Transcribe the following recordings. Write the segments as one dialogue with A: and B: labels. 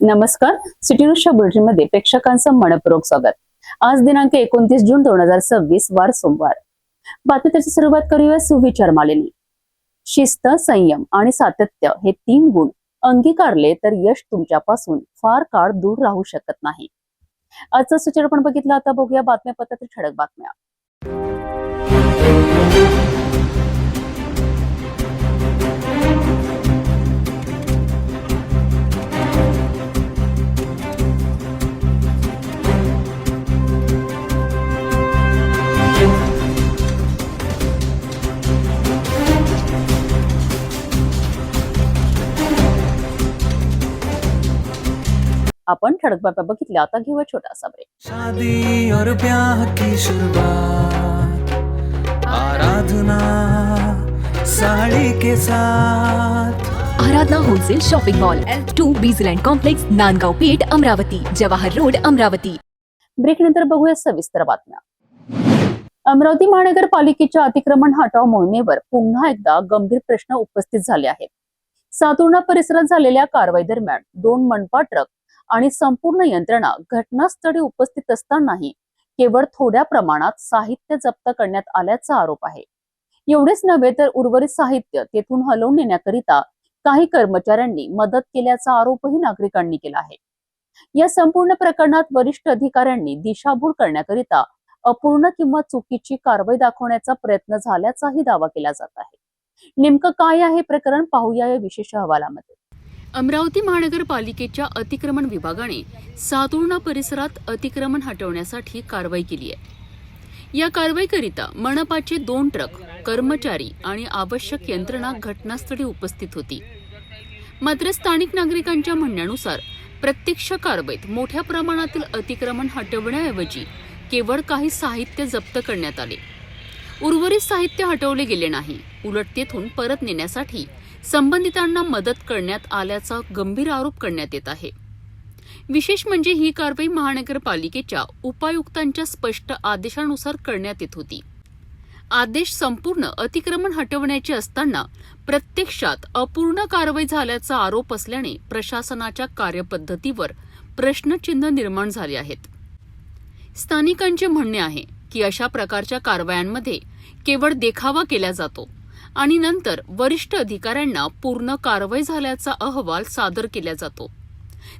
A: नमस्कार. सिटी न्यूजच्या बुलेटिनमध्ये प्रेक्षकांचं मनपूर्वक स्वागत. आज दिनांक 29 जून 2026 वार सोमवार. बातमीची सुरुवात करूया सुविचार मालेनी. शिस्त, संयम आणि सातत्य हे 3 गुण अंगीकारले तर यश तुमच्यापासून फार काळ दूर राहू शकत नाही. आजचा सूचना आपण बघितलं. आता बघूया बातमीपत्रातील ठळक बातम्या. आपण ठळक बातम्या बघितल्या. आता घेऊया छोटासा ब्रेक.
B: शादी और ब्याह की शुरुआत आराधना साड़ी के साथ.
C: Aradhana wholesale shopping mall L2 Bijland complex, Nandgaon Peth, Amravati, Jawahar road, Amravati.
A: Break नंतर बघूया सविस्तर बातम्या. अमरावती महानगरपालिकेच्या अतिक्रमण हटाव मोहिमेवर पुन्हा एकदा गंभीर प्रश्न उपस्थित झाले आहेत. सातुर्णा परिसरात झालेल्या कारवाई दरम्यान 2 मनपा ट्रक आणि संपूर्ण यंत्रणा घटनास्थळी उपस्थित असतानाही केवळ थोड्या प्रमाणात साहित्य जप्त करण्यात आल्याचा आरोप आहे. एवढेच नव्हे तर उर्वरित साहित्य तेथून हलवून नेण्याकरिता काही कर्मचाऱ्यांनी मदत केल्याचा आरोपही नागरिकांनी केला आहे. या संपूर्ण प्रकरणात वरिष्ठ अधिकाऱ्यांनी दिशाभूल करण्याकरिता अपूर्ण किंवा चुकीची कारवाई दाखवण्याचा प्रयत्न झाल्याचाही दावा केला जात आहे. नेमकं काय आहे प्रकरण पाहूया या विशेष अहवालामध्ये.
D: अमरावती महानगरपालिकेच्या अतिक्रमण विभागाने सातुर्णा परिसरात अतिक्रमण हटवण्यासाठी कारवाई केली आहे. या कारवाईकरिता मनपाचे 2 ट्रक, कर्मचारी आणि आवश्यक यंत्रणा घटनास्थळी उपस्थित होती. मात्र स्थानिक नागरिकांच्या म्हणण्यानुसार प्रत्यक्ष कारवाईत मोठ्या प्रमाणातील अतिक्रमण हटवण्याऐवजी केवळ काही साहित्य जप्त करण्यात आले. उर्वरित साहित्य हटवले गेले नाही. उलट तेथून परत नेण्यासाठी संबंधितांना मदत करण्यात आल्याचा गंभीर आरोप करण्यात येत आहे. विशेष म्हणजे ही कारवाई महानगरपालिकेच्या उपायुक्तांच्या स्पष्ट आदेशानुसार करण्यात येत होती. आदेश संपूर्ण अतिक्रमण हटवण्याचे असताना प्रत्यक्षात अपूर्ण कारवाई झाल्याचा आरोप असल्याने प्रशासनाच्या कार्यपद्धतीवर प्रश्नचिन्ह निर्माण झाले आहेत. स्थानिकांचे म्हणणे आहे की अशा प्रकारच्या कारवायांमध्ये केवळ देखावा केला जातो आणि नंतर वरिष्ठ अधिकाऱ्यांना पूर्ण कारवाई झाल्याचा अहवाल सादर केला जातो.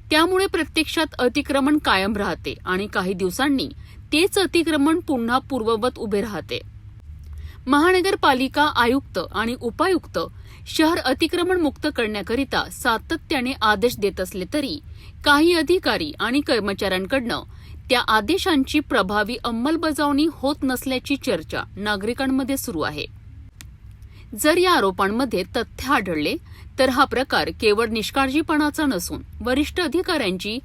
D: त्यामुळे प्रत्यक्षात अतिक्रमण कायम राहते आणि काही दिवसांनी तेच अतिक्रमण पुन्हा पूर्ववत उभे राहते. महानगरपालिका आयुक्त आणि उपायुक्त शहर अतिक्रमण मुक्त करण्याकरिता सातत्याने आदेश देत असले तरी काही अधिकारी आणि कर्मचाऱ्यांकडनं त्या आदेशांची प्रभावी अंमलबजावणी होत नसल्याची चर्चा नागरिकांमध्ये सुरू आहे. जर या आरोपांमध्ये तथ्य आढळले तर हा प्रकार केवळ निष्काळजीपणाचा नसून वरिष्ठ अधिकाऱ्यांची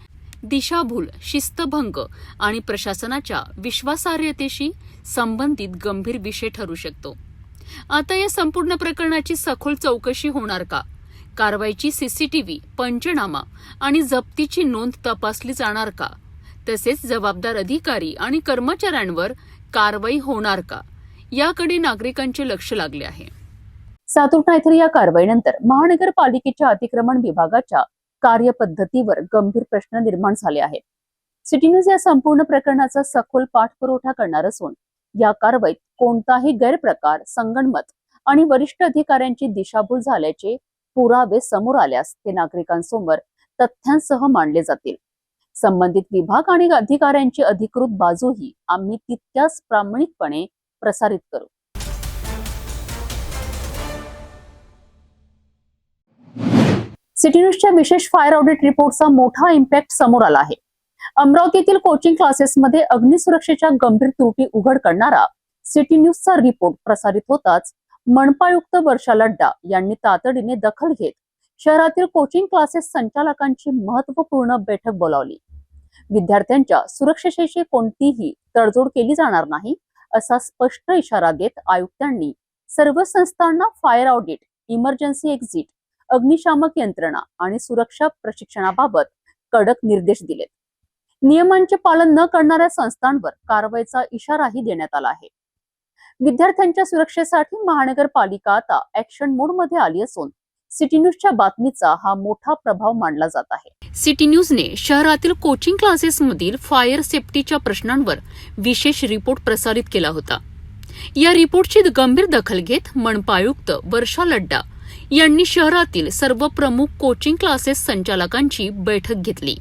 D: दिशाभूल, शिस्तभंग आणि प्रशासनाच्या विश्वासार्हतेशी संबंधित गंभीर विषय ठरू शकतो. आता या संपूर्ण प्रकरणाची सखोल चौकशी होणार का? कारवाईची सीसीटीव्ही, पंचनामा आणि जप्तीची नोंद तपासली जाणार का? तसेच जबाबदार अधिकारी आणि कर्मचाऱ्यांवर कारवाई होणार का? याकडे नागरिकांचे लक्ष लागले आहे.
A: सातुर्णा येथील या कारवाईनंतर महानगरपालिकेच्या अतिक्रमण विभागाच्या कार्यपद्धतीवर गंभीर प्रश्न निर्माण झाले आहेत. सिटी न्यूज या संपूर्ण प्रकरणाचा सखोल पाठपुरावा करणार असून या कारवाईत कोणताही गैरप्रकार, संगनमत आणि वरिष्ठ अधिकाऱ्यांची दिशाभूल झाल्याचे पुरावे समोर आल्यास ते नागरिकांसमोर तथ्यांसह मांडले जातील. संबंधित विभाग आणि अधिकाऱ्यांची अधिकृत बाजूही आम्ही तितक्याच प्रामाणिकपणे प्रसारित करू. सिटी न्यूजच्या विशेष फायर ऑडिट रिपोर्टचा मोठा इम्पॅक्ट समोर आला आहे. अमरावतीतील कोचिंग क्लासेसमध्ये अग्निसुरक्षेच्या गंभीर त्रुटी उघड करणारा सिटी न्यूजचा रिपोर्ट प्रसारित होताच मनपायुक्त वर्षा लड्डा यांनी तातडीने दखल घेत शहरातील कोचिंग क्लासेस संचालकांची महत्त्वपूर्ण बैठक बोलावली. विद्यार्थ्यांच्या सुरक्षेशी कोणतीही तडजोड केली जाणार नाही असा स्पष्ट इशारा देत आयुक्तांनी सर्व संस्थांना फायर ऑडिट, इमर्जन्सी एक्झिट, अग्निशामक यंत्रणा आणि सुरक्षा प्रशिक्षणाबाबत कडक निर्देश दिलेत. नियमांचे पालन न करणाऱ्या संस्थांवर कारवाईचा इशाराही देण्यात आला आहे. विद्यार्थ्यांच्या सुरक्षेसाठी महानगरपालिका आता ऍक्शन मोड मध्ये आली असून सिटी न्यूजच्या बातमीचा हा मोठा प्रभाव मानला जात आहे.
D: सिटी न्यूजने शहरातील कोचिंग क्लासेसमधील फायर सेफ्टीच्या प्रश्नांवर विशेष रिपोर्ट प्रसारित केला होता. या रिपोर्टची गंभीर दखल घेत मनपा आयुक्त वर्षा लड्डा यांनी शहरातील सर्व प्रमुख कोचिंग क्लासेस संचालकांची बैठक घेतली.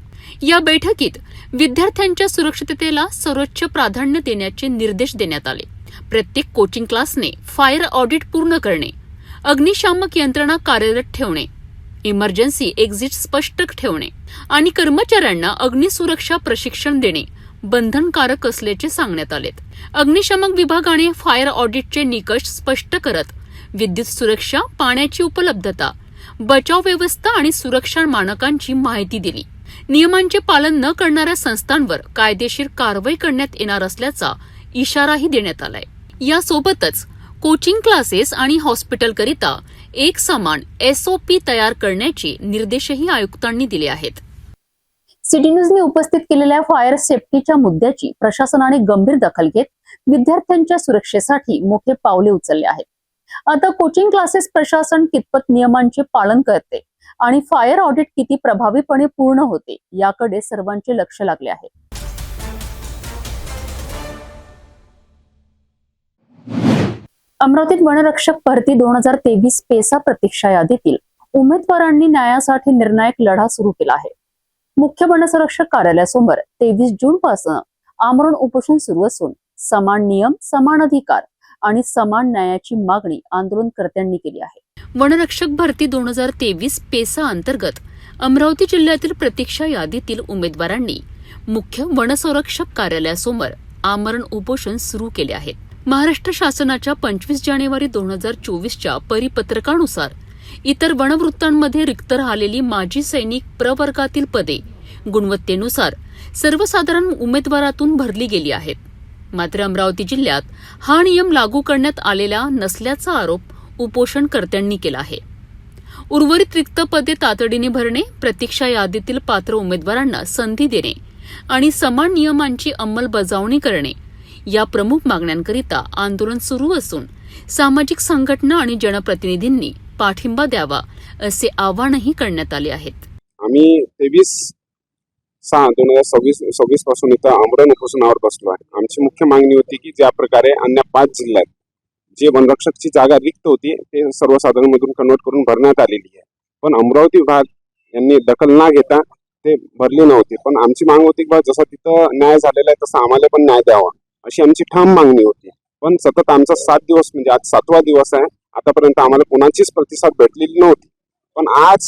D: या बैठकीत विद्यार्थ्यांच्या सुरक्षिततेला सर्वोच्च प्राधान्य देण्याचे निर्देश देण्यात आले. प्रत्येक कोचिंग क्लासने फायर ऑडिट पूर्ण करणे, अग्निशामक यंत्रणा कार्यरत ठेवणे, इमर्जन्सी एक्झिट स्पष्ट ठेवणे आणि कर्मचाऱ्यांना अग्निसुरक्षा प्रशिक्षण देणे बंधनकारक असल्याचे सांगण्यात आले. अग्निशामक विभागाने फायर ऑडिटचे निकष स्पष्ट करत विद्युत सुरक्षा, पाण्याची उपलब्धता, बचाव व्यवस्था आणि सुरक्षा मानकांची माहिती दिली. नियमांचे पालन न करणाऱ्या संस्थांवर कायदेशीर कारवाई करण्यात येणार असल्याचा इशाराही देण्यात आलाय. यासोबतच कोचिंग क्लासेस आणि हॉस्पिटलकरिता एक समान SOP तयार करण्याचे निर्देशही आयुक्तांनी दिले आहेत.
A: सिटी न्यूजने उपस्थित केलेल्या फायर सेफ्टीच्या मुद्द्याची प्रशासनाने गंभीर दखल घेत विद्यार्थ्यांच्या सुरक्षेसाठी मोठे पावले उचलले आहेत. आता कोचिंग क्लासेस प्रशासन कितपत नियमांचे पालन करते आणि फायर ऑडिट किती प्रभावीपणे पूर्ण होते याकडे सर्वांचे लक्ष लागले आहे. अमरावतीत वनरक्षक भरती 2023 पेसा प्रतीक्षा यादीतील उमेदवारांनी न्यायासाठी निर्णायक लढा सुरू केला आहे. मुख्य वनसंरक्षक कार्यालयासमोर 23 जून पासून आमरण उपोषण सुरू असून समान नियम, समान अधिकार आणि समान न्यायाची मागणी आंदोलनकर्त्यांनी केली आहे.
D: वनरक्षक भरती 2023 पेसा अंतर्गत अमरावती जिल्ह्यातील प्रतीक्षा यादीतील उमेदवारांनी मुख्य वनसंरक्षक कार्यालयासमोर आमरण उपोषण सुरू केले आहे. महाराष्ट्र शासनाच्या 25 जानेवारी 2024च्या परिपत्रकानुसार इतर वनवृत्तांमध्ये रिक्त राहिलेली माजी सैनिक प्रवर्गातील पदे गुणवत्तेनुसार सर्वसाधारण उमेदवारातून भरली गेली आहेत. मात्र अमरावती जिल्ह्यात हा नियम लागू करण्यात आलेला नसल्याचा आरोप उपोषणकर्त्यांनी केला आहे. उर्वरित रिक्त पदे तातडीने भरणे, प्रतीक्षा यादीतील पात्र उमेदवारांना संधी देणे आणि समान नियमांची अंमलबजावणी करणे या प्रमुख मागण्यांकरिता आंदोलन सुरू असून सामाजिक संघटना आणि जनप्रतिनिधींनी पाठिंबा द्यावा असे आवाहनही करण्यात आले आहेत.
E: आम्ही 23/6/2026 पासून इथं आमरण उपोषणावर बसलो आहे. आमची मुख्य मागणी होती की ज्या प्रकारे अन्य 5 जिल्ह्यात जे वनरक्षकची जागा रिक्त होती ते सर्वसाधारण मधून कन्वर्ट करून भरण्यात आलेली आहे, पण अमरावती विभाग यांनी दखल न घेता ते भरले नव्हते. पण आमची मागणी होती की जसं तिथं न्याय झालेला आहे तसं आम्हाला पण न्याय द्यावा अशी आमची ठाम मागणी होती. पण सतत आमचा 7 दिवस म्हणजे आज 7वा दिवस आहे, आतापर्यंत आम्हाला कोणाचीच प्रतिसाद भेटलेली नव्हती. पण आज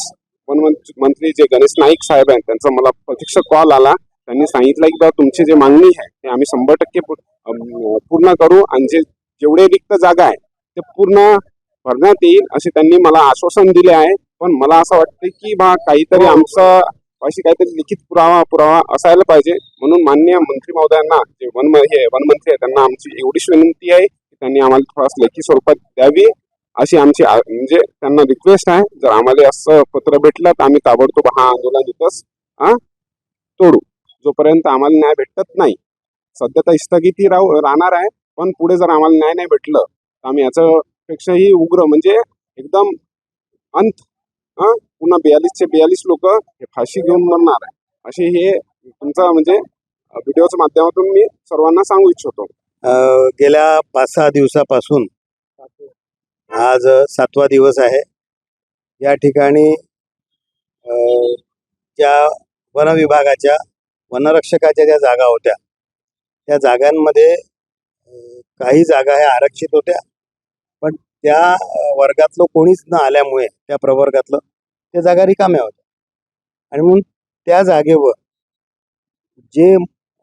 E: वनमंत्री जे गणेश नाईक साहेब आहेत त्यांचा मला प्रत्यक्ष कॉल आला. त्यांनी सांगितलं की बाबा तुमची जे मागणी आहे ते आम्ही 100% पूर्ण करू आणि जेवढे रिक्त जागा आहे ते पूर्ण भरण्यात येईल असे त्यांनी मला आश्वासन दिले आहे. पण मला असं वाटतं की काहीतरी आमचं अशी काहीतरी लिखित पुरावा असायला पाहिजे. म्हणून माननीय मंत्री महोदयांना जे वनमंत्री आहे त्यांना आमची एवढीच विनंती आहे की त्यांनी आम्हाला थोडासा लेखी स्वरूपात द्यावी अशी आमची म्हणजे त्यांना रिक्वेस्ट आहे. जर आम्हाला असं पत्र भेटलं तर आम्ही ताबडतोब हा आंदोलन इथंच तोडू. जोपर्यंत आम्हाला न्याय भेटत नाही सध्या तर स्थगिती राहणार आहे, पण पुढे जर आम्हाला न्याय नाही भेटलं तर आम्ही याच्यापेक्षाही उग्र म्हणजे एकदम अंत पुन्हा 42 लोक हे फाशी घेऊन मरणार आहे असे हे तुमचा म्हणजे व्हिडिओच्या माध्यमातून मी सर्वांना सांगू इच्छितो.
F: गेल्या 5-6 दिवसापासून आज 7वा दिवस आहे. या ठिकाणी ज्या वन विभागाच्या वनरक्षकाच्या ज्या जागा होत्या त्या जागांमध्ये काही जागा ह्या आरक्षित होत्या, पण त्या वर्गातलं कोणीच न आल्यामुळे त्या प्रवर्गातलं त्या जागा रिकाम्या होत्या आणि म्हणून त्या जागेवर जे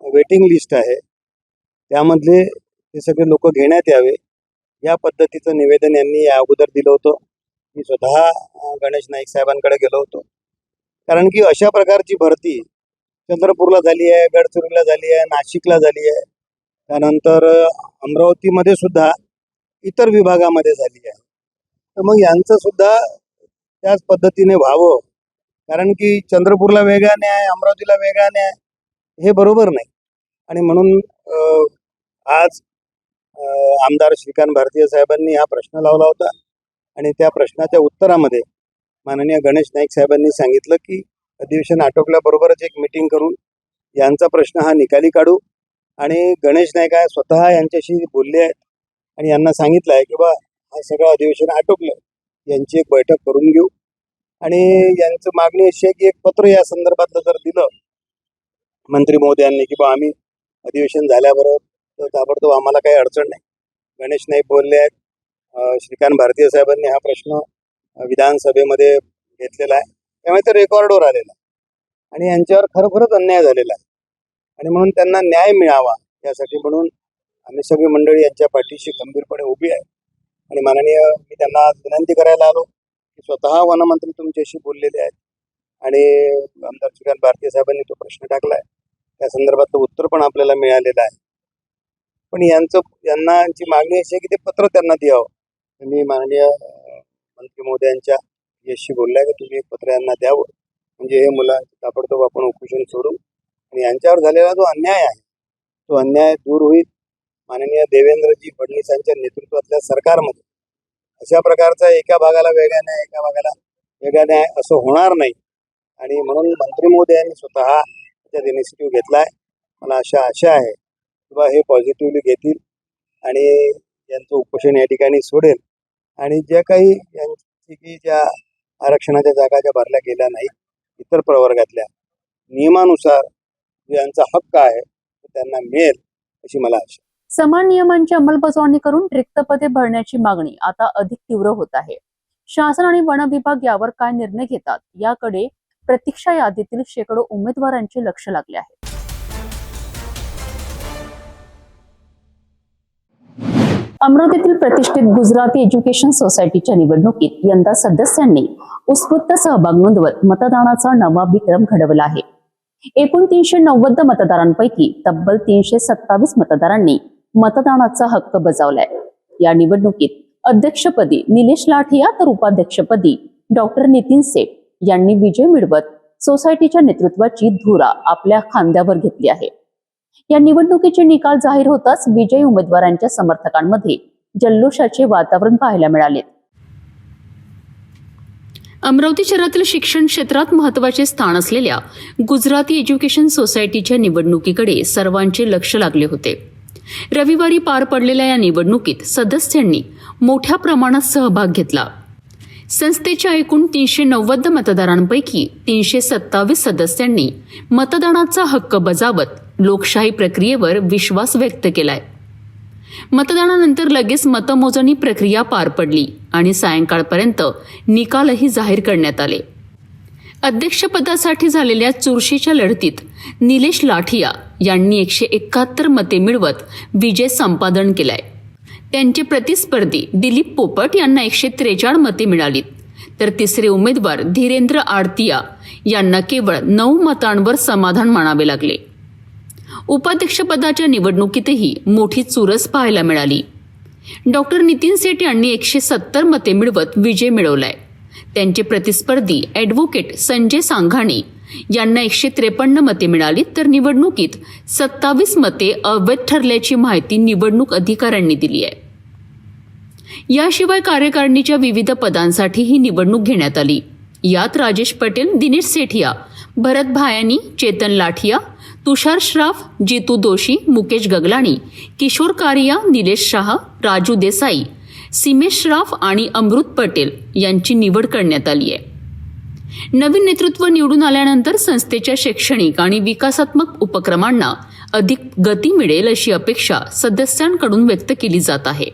F: वेटिंग लिस्ट आहे त्यामधले ते सगळे लोक घेण्यात यावे या पद्धतीचं निवेदन यांनी या अगोदर दिलं होतं. मी स्वतः गणेश नाईक साहेबांकडे गेलो होतो, कारण की अशा प्रकारची भरती चंद्रपूरला झाली आहे, गडचिरोलीला झाली आहे, नाशिकला झाली आहे, त्यानंतर अमरावतीमध्ये सुद्धा इतर विभागामध्ये झाली आहे. तर मग यांचं सुद्धा त्याच पद्धतीने व्हावं, कारण की चंद्रपूरला वेगळा न्याय, अमरावतीला वेगळा न्याय हे बरोबर नाही. आणि म्हणून आज आमदार श्रीकांत भारतीय साहेबांनी हा प्रश्न लावला होता आणि त्या प्रश्नाच्या उत्तरामध्ये माननीय गणेश नाईक साहेबांनी सांगितलं की अधिवेशन आटोपल्याबरोबरच एक मीटिंग करून यांचा प्रश्न हा निकाली काढू. आणि गणेश नाईक स्वतः यांच्याशी बोलले आहेत आणि यांना सांगितलं आहे की बा हा सगळं अधिवेशन आटोपलं, यांची एक बैठक करून घेऊ. आणि यांचं मागणी अशी आहे की एक पत्र या संदर्भातलं जर दिलं मंत्री महोदयांनी की बा आम्ही अधिवेशन झाल्याबरोबर ताबडतोब आम्हाला काही अडचण नाही. गणेश नाईक बोलले आहेत. श्रीकांत भारतीय साहेबांनी हा प्रश्न विधानसभेमध्ये घेतलेला आहे, त्यामुळे ते रेकॉर्डवर आलेला आहे आणि यांच्यावर खरोखरच अन्याय झालेला आहे. आणि म्हणून त्यांना न्याय मिळावा यासाठी म्हणून आम्ही सगळी मंडळी यांच्या पाठीशी खंबीरपणे उभी आहे. आणि माननीय मी त्यांना आज विनंती करायला आलो की स्वतः वनमंत्री तुमच्याशी बोललेले आहेत आणि आमदार श्रीकांत भारतीय साहेबांनी तो प्रश्न टाकलाय, त्या संदर्भातलं उत्तर पण आपल्याला मिळालेलं आहे. पण यांची मागणी अशी आहे की ते पत्र त्यांना द्यावं. मी माननीय मंत्री महोदयांच्या यशशी बोललाय की तुम्ही एक पत्र यांना द्यावं, म्हणजे हे मुलं ताबडतोब आपण उपोषण सोडू आणि यांच्यावर झालेला जो अन्याय आहे तो अन्याय दूर होईल. माननीय देवेंद्रजी फडणवीसांच्या नेतृत्वातल्या सरकारमध्ये अशा प्रकारचा एका भागाला वेगळा न्याय एका भागाला वेगळा न्याय असं होणार नाही. आणि म्हणून मंत्री महोदयांनी स्वतः त्याच्यात इनिशिएटिव्ह घेतला आहे. मला आशा आहे किंवा हे पॉझिटिव्हली घेतील आणि यांचं उपोषण या ठिकाणी सोडेल. आणि ज्या काही यांची की ज्या आरक्षणाच्या जागा ज्या भरल्या गेल्या नाहीत इतर प्रवर्गातल्या नियमानुसार यांचा हक्क आहे तो त्यांना मिळेल अशी मला आशा.
A: समान नियमांची अंमलबजावणी करून रिक्त पदे भरण्याची मागणी आता अधिक तीव्र होत आहे. शासन आणि वन विभाग यावर काय निर्णय घेतात याकडे प्रतीक्षा यादीतील शेकडो उमेदवारांचे लक्ष लागले आहे. अमरावतीतील प्रतिष्ठित गुजराती एज्युकेशन सोसायटीच्या निवडणुकीत यंदा सदस्यांनी उत्स्फूर्त सहभाग नोंदवत मतदानाचा नवा विक्रम घडवला आहे. एकूण 390 मतदारांपैकी तब्बल 327 मतदारांनी मतदानाचा हक्क बजावलाय. या निवडणुकीत अध्यक्षपदी निलेश लाठिया तर उपाध्यक्षपदी डॉक्टर नितीन सेठ यांनी विजय मिळवत सोसायटीच्या नेतृत्वाची धुरा आपल्या खांद्यावर घेतली आहे. या निवडणुकीचे निकाल जाहीर होताच विजयी उमेदवारांच्या समर्थकांमध्ये जल्लोषाचे वातावरण पाहायला मिळाले.
D: अमरावती शहरातील शिक्षण क्षेत्रात महत्त्वाचे स्थान असलेल्या गुजराती एज्युकेशन सोसायटीच्या निवडणुकीकडे सर्वांचे लक्ष लागले होते. रविवारी पार पडलेल्या या निवडणुकीत सदस्यांनी मोठ्या प्रमाणात सहभाग घेतला. संस्थेच्या एकूण 390 मतदारांपैकी 327 सदस्यांनी मतदानाचा हक्क बजावत लोकशाही प्रक्रियेवर विश्वास व्यक्त केलाय. मतदानानंतर लगेच मतमोजणी प्रक्रिया पार पडली आणि सायंकाळपर्यंत निकालही जाहीर करण्यात आले. अध्यक्षपदासाठी झालेल्या चुरशीच्या लढतीत निलेश लाठिया यांनी 171 मते मिळवत विजय संपादन केलाय. त्यांचे प्रतिस्पर्धी दिलीप पोपट यांना 143 मते मिळाली, तर तिसरे उमेदवार धीरेंद्र आडतिया यांना केवळ 9 मतांवर समाधान मानावे लागले. उपाध्यक्षपदाच्या निवडणुकीतही मोठी चुरस पाहायला मिळाली. डॉक्टर नितीन सेठ यांनी 170 मते मिळवत विजय मिळवलाय. त्यांचे प्रतिस्पर्धी ॲडव्होकेट संजय सांघाणे यांना 153 मते मिळाली, तर निवडणुकीत 27 मते अवैध ठरल्याची माहिती निवडणूक अधिकाऱ्यांनी दिली आहे. याशिवाय कार्यकारिणीच्या विविध पदांसाठी ही निवडणूक घेण्यात आली. यात राजेश पटेल, दिनेश सेठिया, भरत भायानी, चेतन लाठिया, तुषार श्राफ, जितू दोशी, मुकेश गगलाणी, किशोर कारिया, निलेश शाह, राजू देसाई, सीमेश श्राफ आणि अमृत पटेल यांची निवड करण्यात आली आहे. नवीन नेतृत्व निवडून आल्यानंतर संस्थेच्या शैक्षणिक आणि विकासात्मक उपक्रमांना अधिक गती मिळेल अशी अपेक्षा सदस्यांकडून व्यक्त केली जात आहे.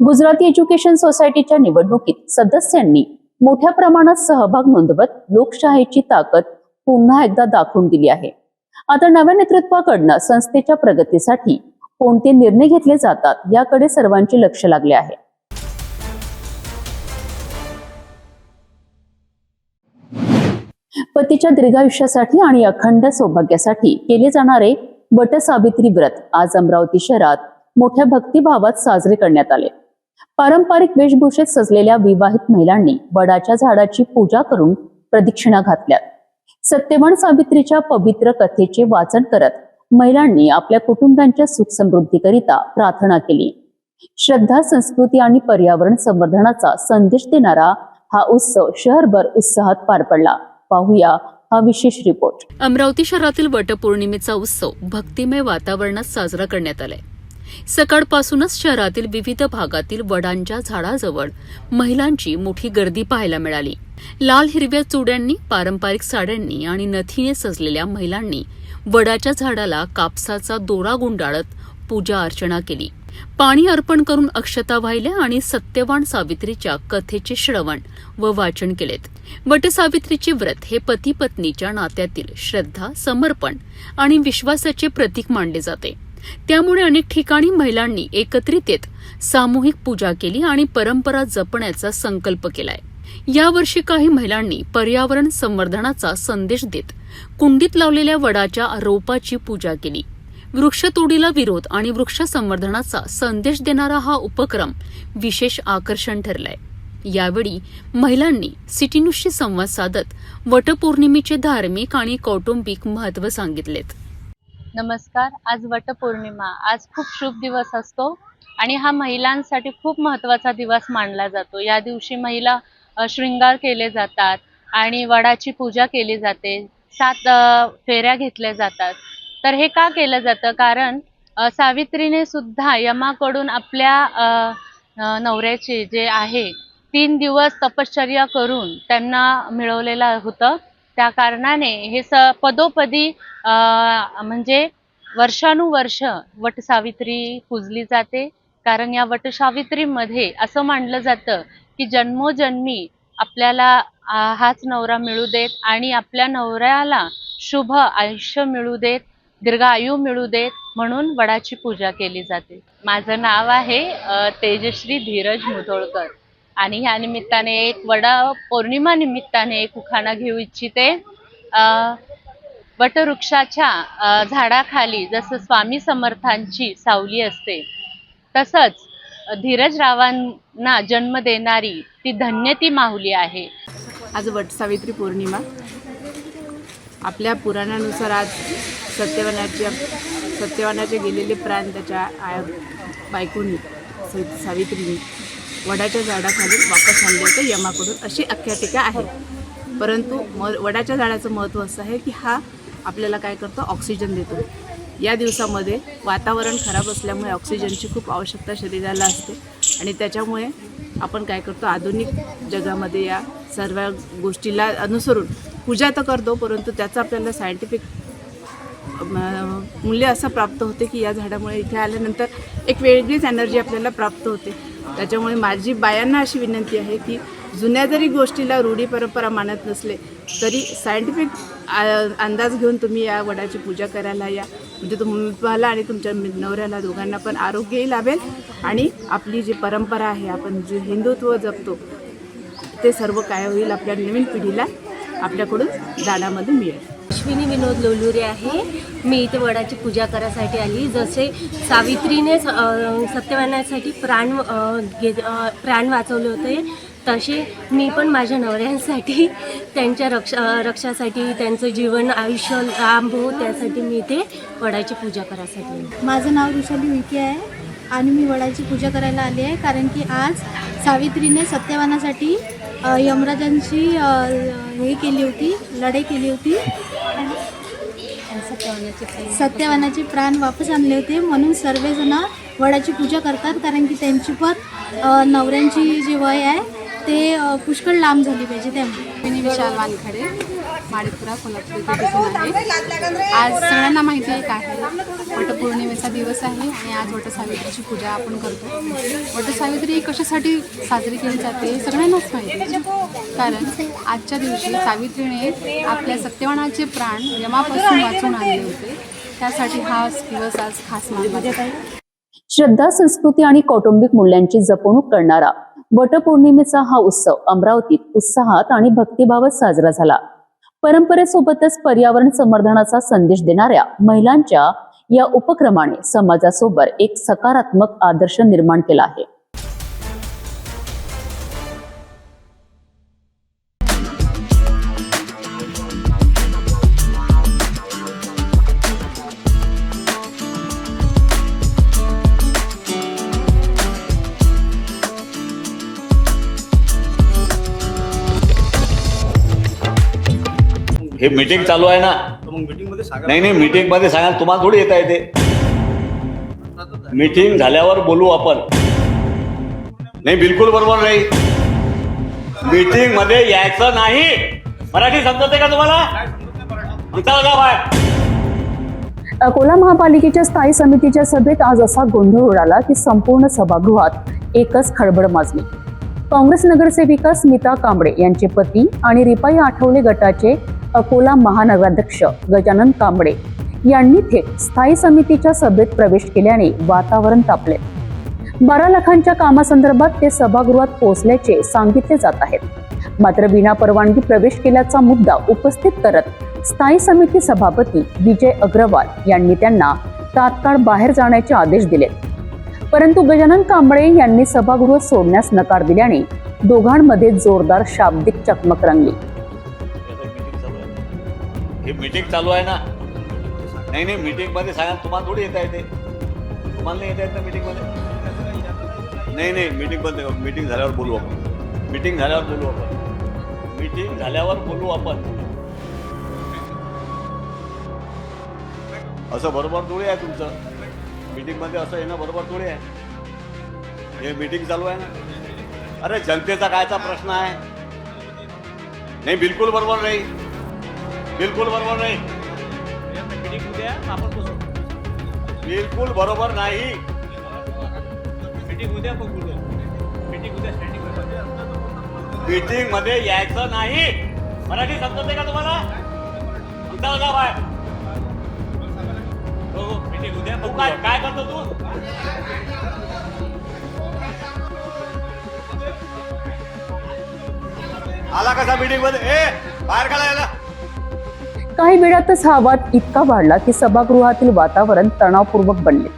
A: गुजराती एज्युकेशन सोसायटीच्या निवडणुकीत सदस्यांनी मोठ्या प्रमाणात सहभाग नोंदवत लोकशाहीची ताकद पुन्हा एकदा दाखवून दिली आहे. आता नव्या नेतृत्वाकडनं संस्थेच्या प्रगतीसाठी कोणते निर्णय घेतले जातात याकडे सर्वांचे लक्ष लागले आहे. पतीच्या दीर्घायुष्यासाठी आणि अखंड सौभाग्यासाठी केले जाणारे वटसावित्री व्रत आज अमरावती शहरात मोठ्या भक्तिभावात साजरे करण्यात आले. पारंपरिक वेशभूषेत सजलेल्या विवाहित महिलांनी वडाच्या झाडाची पूजा करून प्रदक्षिणा घातल्यात. सत्यवान सावित्रीच्या पवित्र कथेचे वाचन करत महिलांनी आपल्या कुटुंबांच्या सुख समृद्धीकरिता प्रार्थना केली. श्रद्धा, संस्कृती आणि पर्यावरण संवर्धनाचा संदेश देणारा हा उत्सव शहरभर उत्साहात पार पडला. पाहूया हा विशेष रिपोर्ट.
D: अमरावती शहरातील वटपौर्णिमेचा उत्सव भक्तिमय वातावरणात साजरा करण्यात आलाय. सकाळपासूनच शहरातील विविध भागातील वडांच्या झाडाजवळ महिलांची मोठी गर्दी पाहायला मिळाली. लाल हिरव्या चुड्यांनी, पारंपरिक साड्यांनी आणि नथीने सजलेल्या महिलांनी वडाच्या झाडाला कापसाचा दोरा गुंडाळत पूजा अर्चना केली. पाणी अर्पण करून अक्षता वाहिल्या आणि सत्यवान सावित्रीच्या कथेचे श्रवण व वाचन केलेत. वटसावित्रीचे व्रत हे पती पत्नीच्या नात्यातील श्रद्धा, समर्पण आणि विश्वासाचे प्रतीक मानले जाते. त्यामुळे अनेक ठिकाणी महिलांनी एकत्रित येत सामूहिक पूजा केली आणि परंपरा जपण्याचा संकल्प केलाय. यावर्षी काही महिलांनी पर्यावरण संवर्धनाचा संदेश देत कुंडीत लावलेल्या वडाच्या रोपाची पूजा केली. वृक्षतोडीला विरोध आणि वृक्ष संवर्धनाचा संदेश देणारा हा उपक्रम विशेष आकर्षण ठरलाय. यावेळी महिलांनी सिटी न्यूजशी संवाद साधत वटपौर्णिमेचे धार्मिक आणि कौटुंबिक महत्त्व सांगितलेत.
G: नमस्कार. आज वटपौर्णिमा. आज खूप शुभ दिवस असतो आणि हा महिलांसाठी खूप महत्त्वाचा दिवस मानला जातो. या दिवशी महिला शृंगार केले जातात आणि वडाची पूजा केली जाते. 7 फेऱ्या घेतल्या जातात. तर हे का केलं जातं? कारण सावित्रीने सुद्धा यमाकडून आपल्या नवऱ्याचे जे आहे 3 दिवस तपश्चर्या करून त्यांना मिळवलेलं होतं. त्या कारणाने हे पदोपदी म्हणजे वर्षानुवर्ष वटसावित्री पूजली जाते. कारण या वटसावित्रीमध्ये असं मानलं जातं की जन्मोजन्मी आपल्याला हाच नवरा मिळू देत आणि आपल्या नवऱ्याला शुभ आयुष्य मिळू देत, दीर्घायू मिळू देत, म्हणून वडाची पूजा केली जाते. माझं नाव आहे तेजश्री धीरज मुधोळकर आणि ह्या निमित्ताने एक वटपौर्णिमा निमित्ताने एक उखाणा घेऊ इच्छिते. वटवृक्षाच्या झाडाखाली जसं स्वामी समर्थांची सावली असते, तसंच धीरजरावांना जन्म देणारी ती धन्य ती माऊली आहे.
H: आज वटसावित्री पौर्णिमा. आपल्या पुराणानुसार आज सत्यवानाचे गेलेले प्राण त्याच्या बायकोनी सावित्रीने वडाच्या झाडाखाली वापस आणले होते यमाकडून, अशी आख्यायिका आहे. परंतु वडाच्या झाडाचं महत्त्व असं आहे की हा आपल्याला काय करतो, ऑक्सिजन देतो. या दिवसामध्ये वातावरण खराब असल्यामुळे ऑक्सिजनची खूप आवश्यकता शरीराला असते आणि त्याच्यामुळे आपण काय करतो, आधुनिक जगामध्ये या सर्व गोष्टीला अनुसरून पूजा तर करतो, परंतु त्याचं आपल्याला सायंटिफिक मूल्य असं प्राप्त होते की या झाडामुळे इथे आल्यानंतर एक वेगळीच एनर्जी आपल्याला प्राप्त होते. त्याच्यामुळे माझी बायांना अशी विनंती आहे की जुन्या जरी गोष्टीला रूढी परंपरा मानत नसले तरी सायंटिफिक अंदाज घेऊन तुम्ही या वडाची पूजा करायला या. म्हणजे तुम्हाला आणि तुमच्या नवऱ्याला दोघांना पण आरोग्यही लाभेल आणि आपली जी परंपरा आहे, आपण जे हिंदुत्व जपतो, ते सर्व काय होईल आपल्या नवीन पिढीला आपल्याकडून दानामध्ये मिळेल.
I: अश्विनी विनोद लोलुरे आहे. मी इथे वडाची पूजा करायसाठी आली. जसे सावित्रीने सत्यवानासाठी प्राण वाचवले होते, तसे मी पण माझ्या नवऱ्यांसाठी त्यांच्या रक्षासाठी त्यांचं जीवन आयुष्य लांब हो त्यासाठी मी इथे वडाची पूजा करायसाठी आली.
J: माझं नाव ऋषाली विके आहे आणि मी वडाची पूजा करायला आली आहे. कारण की आज सावित्रीने सत्यवानासाठी यमराजांची हे केली होती, लढाई केली होती, सत्यवानाचे प्राण वापस आणले होते. म्हणून सर्वजण वडाची पूजा करतात. कारण की त्यांची पण नवऱ्यांची जी वय आहे ते पुष्कळ लांब झाली पाहिजे. त्यामुळे
K: मी विशाल वानखडे, माळीपुरा, कोल्हापूर इथे दिसून आहे. आज सगळ्यांना माहिती आहे काय आहे, वटपौर्णिमेचा दिवस आहे आणि आज वटसावित्रीची पूजा आपण करतो. वटसावित्री कशासाठी साजरी केली जाते हे सगळ्यांनाच माहिती आहे. कारण आजच्या दिवशी सावित्रीने आपल्या सत्यवानाचे प्राण यमापासून वाचून आणले होते. त्यासाठी हा दिवस आज खास मानला जात आहे.
A: श्रद्धा, संस्कृती आणि कौटुंबिक मूल्यांची जपणूक करणारा वटपौर्णिमेचा हा उत्सव अमरावतीत उत्साहात आणि भक्तिभावात साजरा झाला. परंपरेसोबतच पर्यावरण संवर्धनाचा संदेश देणाऱ्या महिलांच्या या उपक्रमाने समाजासोबत एक सकारात्मक आदर्श निर्माण केला आहे.
L: हे मीटिंग चालू आहे ना. नाही नाही, मीटिंग मध्ये सांगा, तुम्हाला थोडी येता येते. मीटिंग झाल्यावर बोलू आपण. नाही, बिलकुल बरोबर नाही. मीटिंग मध्ये यायचं नाही. मराठी समजते का तुम्हाला?
A: अकोला महापालिकेच्या स्थायी समितीच्या सभेत आज असा गोंधळ उडाला की संपूर्ण सभागृहात एकच खळबळ माजली. काँग्रेस नगरसेविका स्मिता कांबळे यांचे पती आणि रिपाई आठवले गटाचे अकोला महानगराध्यक्ष गजानन कांबळे यांनी थेट स्थायी समितीच्या सभेत प्रवेश केल्याने वातावरण तापले. 12 लाखांच्या कामासंदर्भात ते सभागृहात पोहोचल्याचे सांगितले जात आहेत. मात्र विना परवानगी प्रवेश केल्याचा मुद्दा उपस्थित करत स्थायी समिती सभापती विजय अग्रवाल यांनी त्यांना तात्काळ बाहेर जाण्याचे आदेश दिले. परंतु गजानन कांबळे यांनी सभागृह सोडण्यास नकार दिल्याने दोघांमध्ये जोरदार शाब्दिक चकमक रंगली.
L: हे मीटिंग चालू आहे ना. नाही नाही, मीटिंग मध्ये सांगा, तुम्हाला थोडी येता येते. तुम्हाला नाही येता येत ना मीटिंग मध्ये. नाही नाही, मीटिंग मध्ये, मीटिंग झाल्यावर बोलू आपण. मीटिंग झाल्यावर बोलू आपण. मीटिंग झाल्यावर बोलू आपण. असं बरोबर थोडी आहे तुमचं. मीटिंग मध्ये असं येणं बरोबर थोडी आहे. हे मीटिंग चालू आहे ना. अरे जनतेचा कायचा प्रश्न आहे. नाही, बिलकुल बरोबर नाही. बिलकुल बरोबर नाही. बिलकुल बरोबर नाही. मीटिंग मध्ये यायचं नाही. मराठी समजते का तुम्हाला? तू काय करतो तू? आला कसा मीटिंग मध्ये? बाहेर काढायला.
A: काही वेळातच हा वाद इतका वाढला की सभागृहातील वातावरण तणावपूर्वक बनले.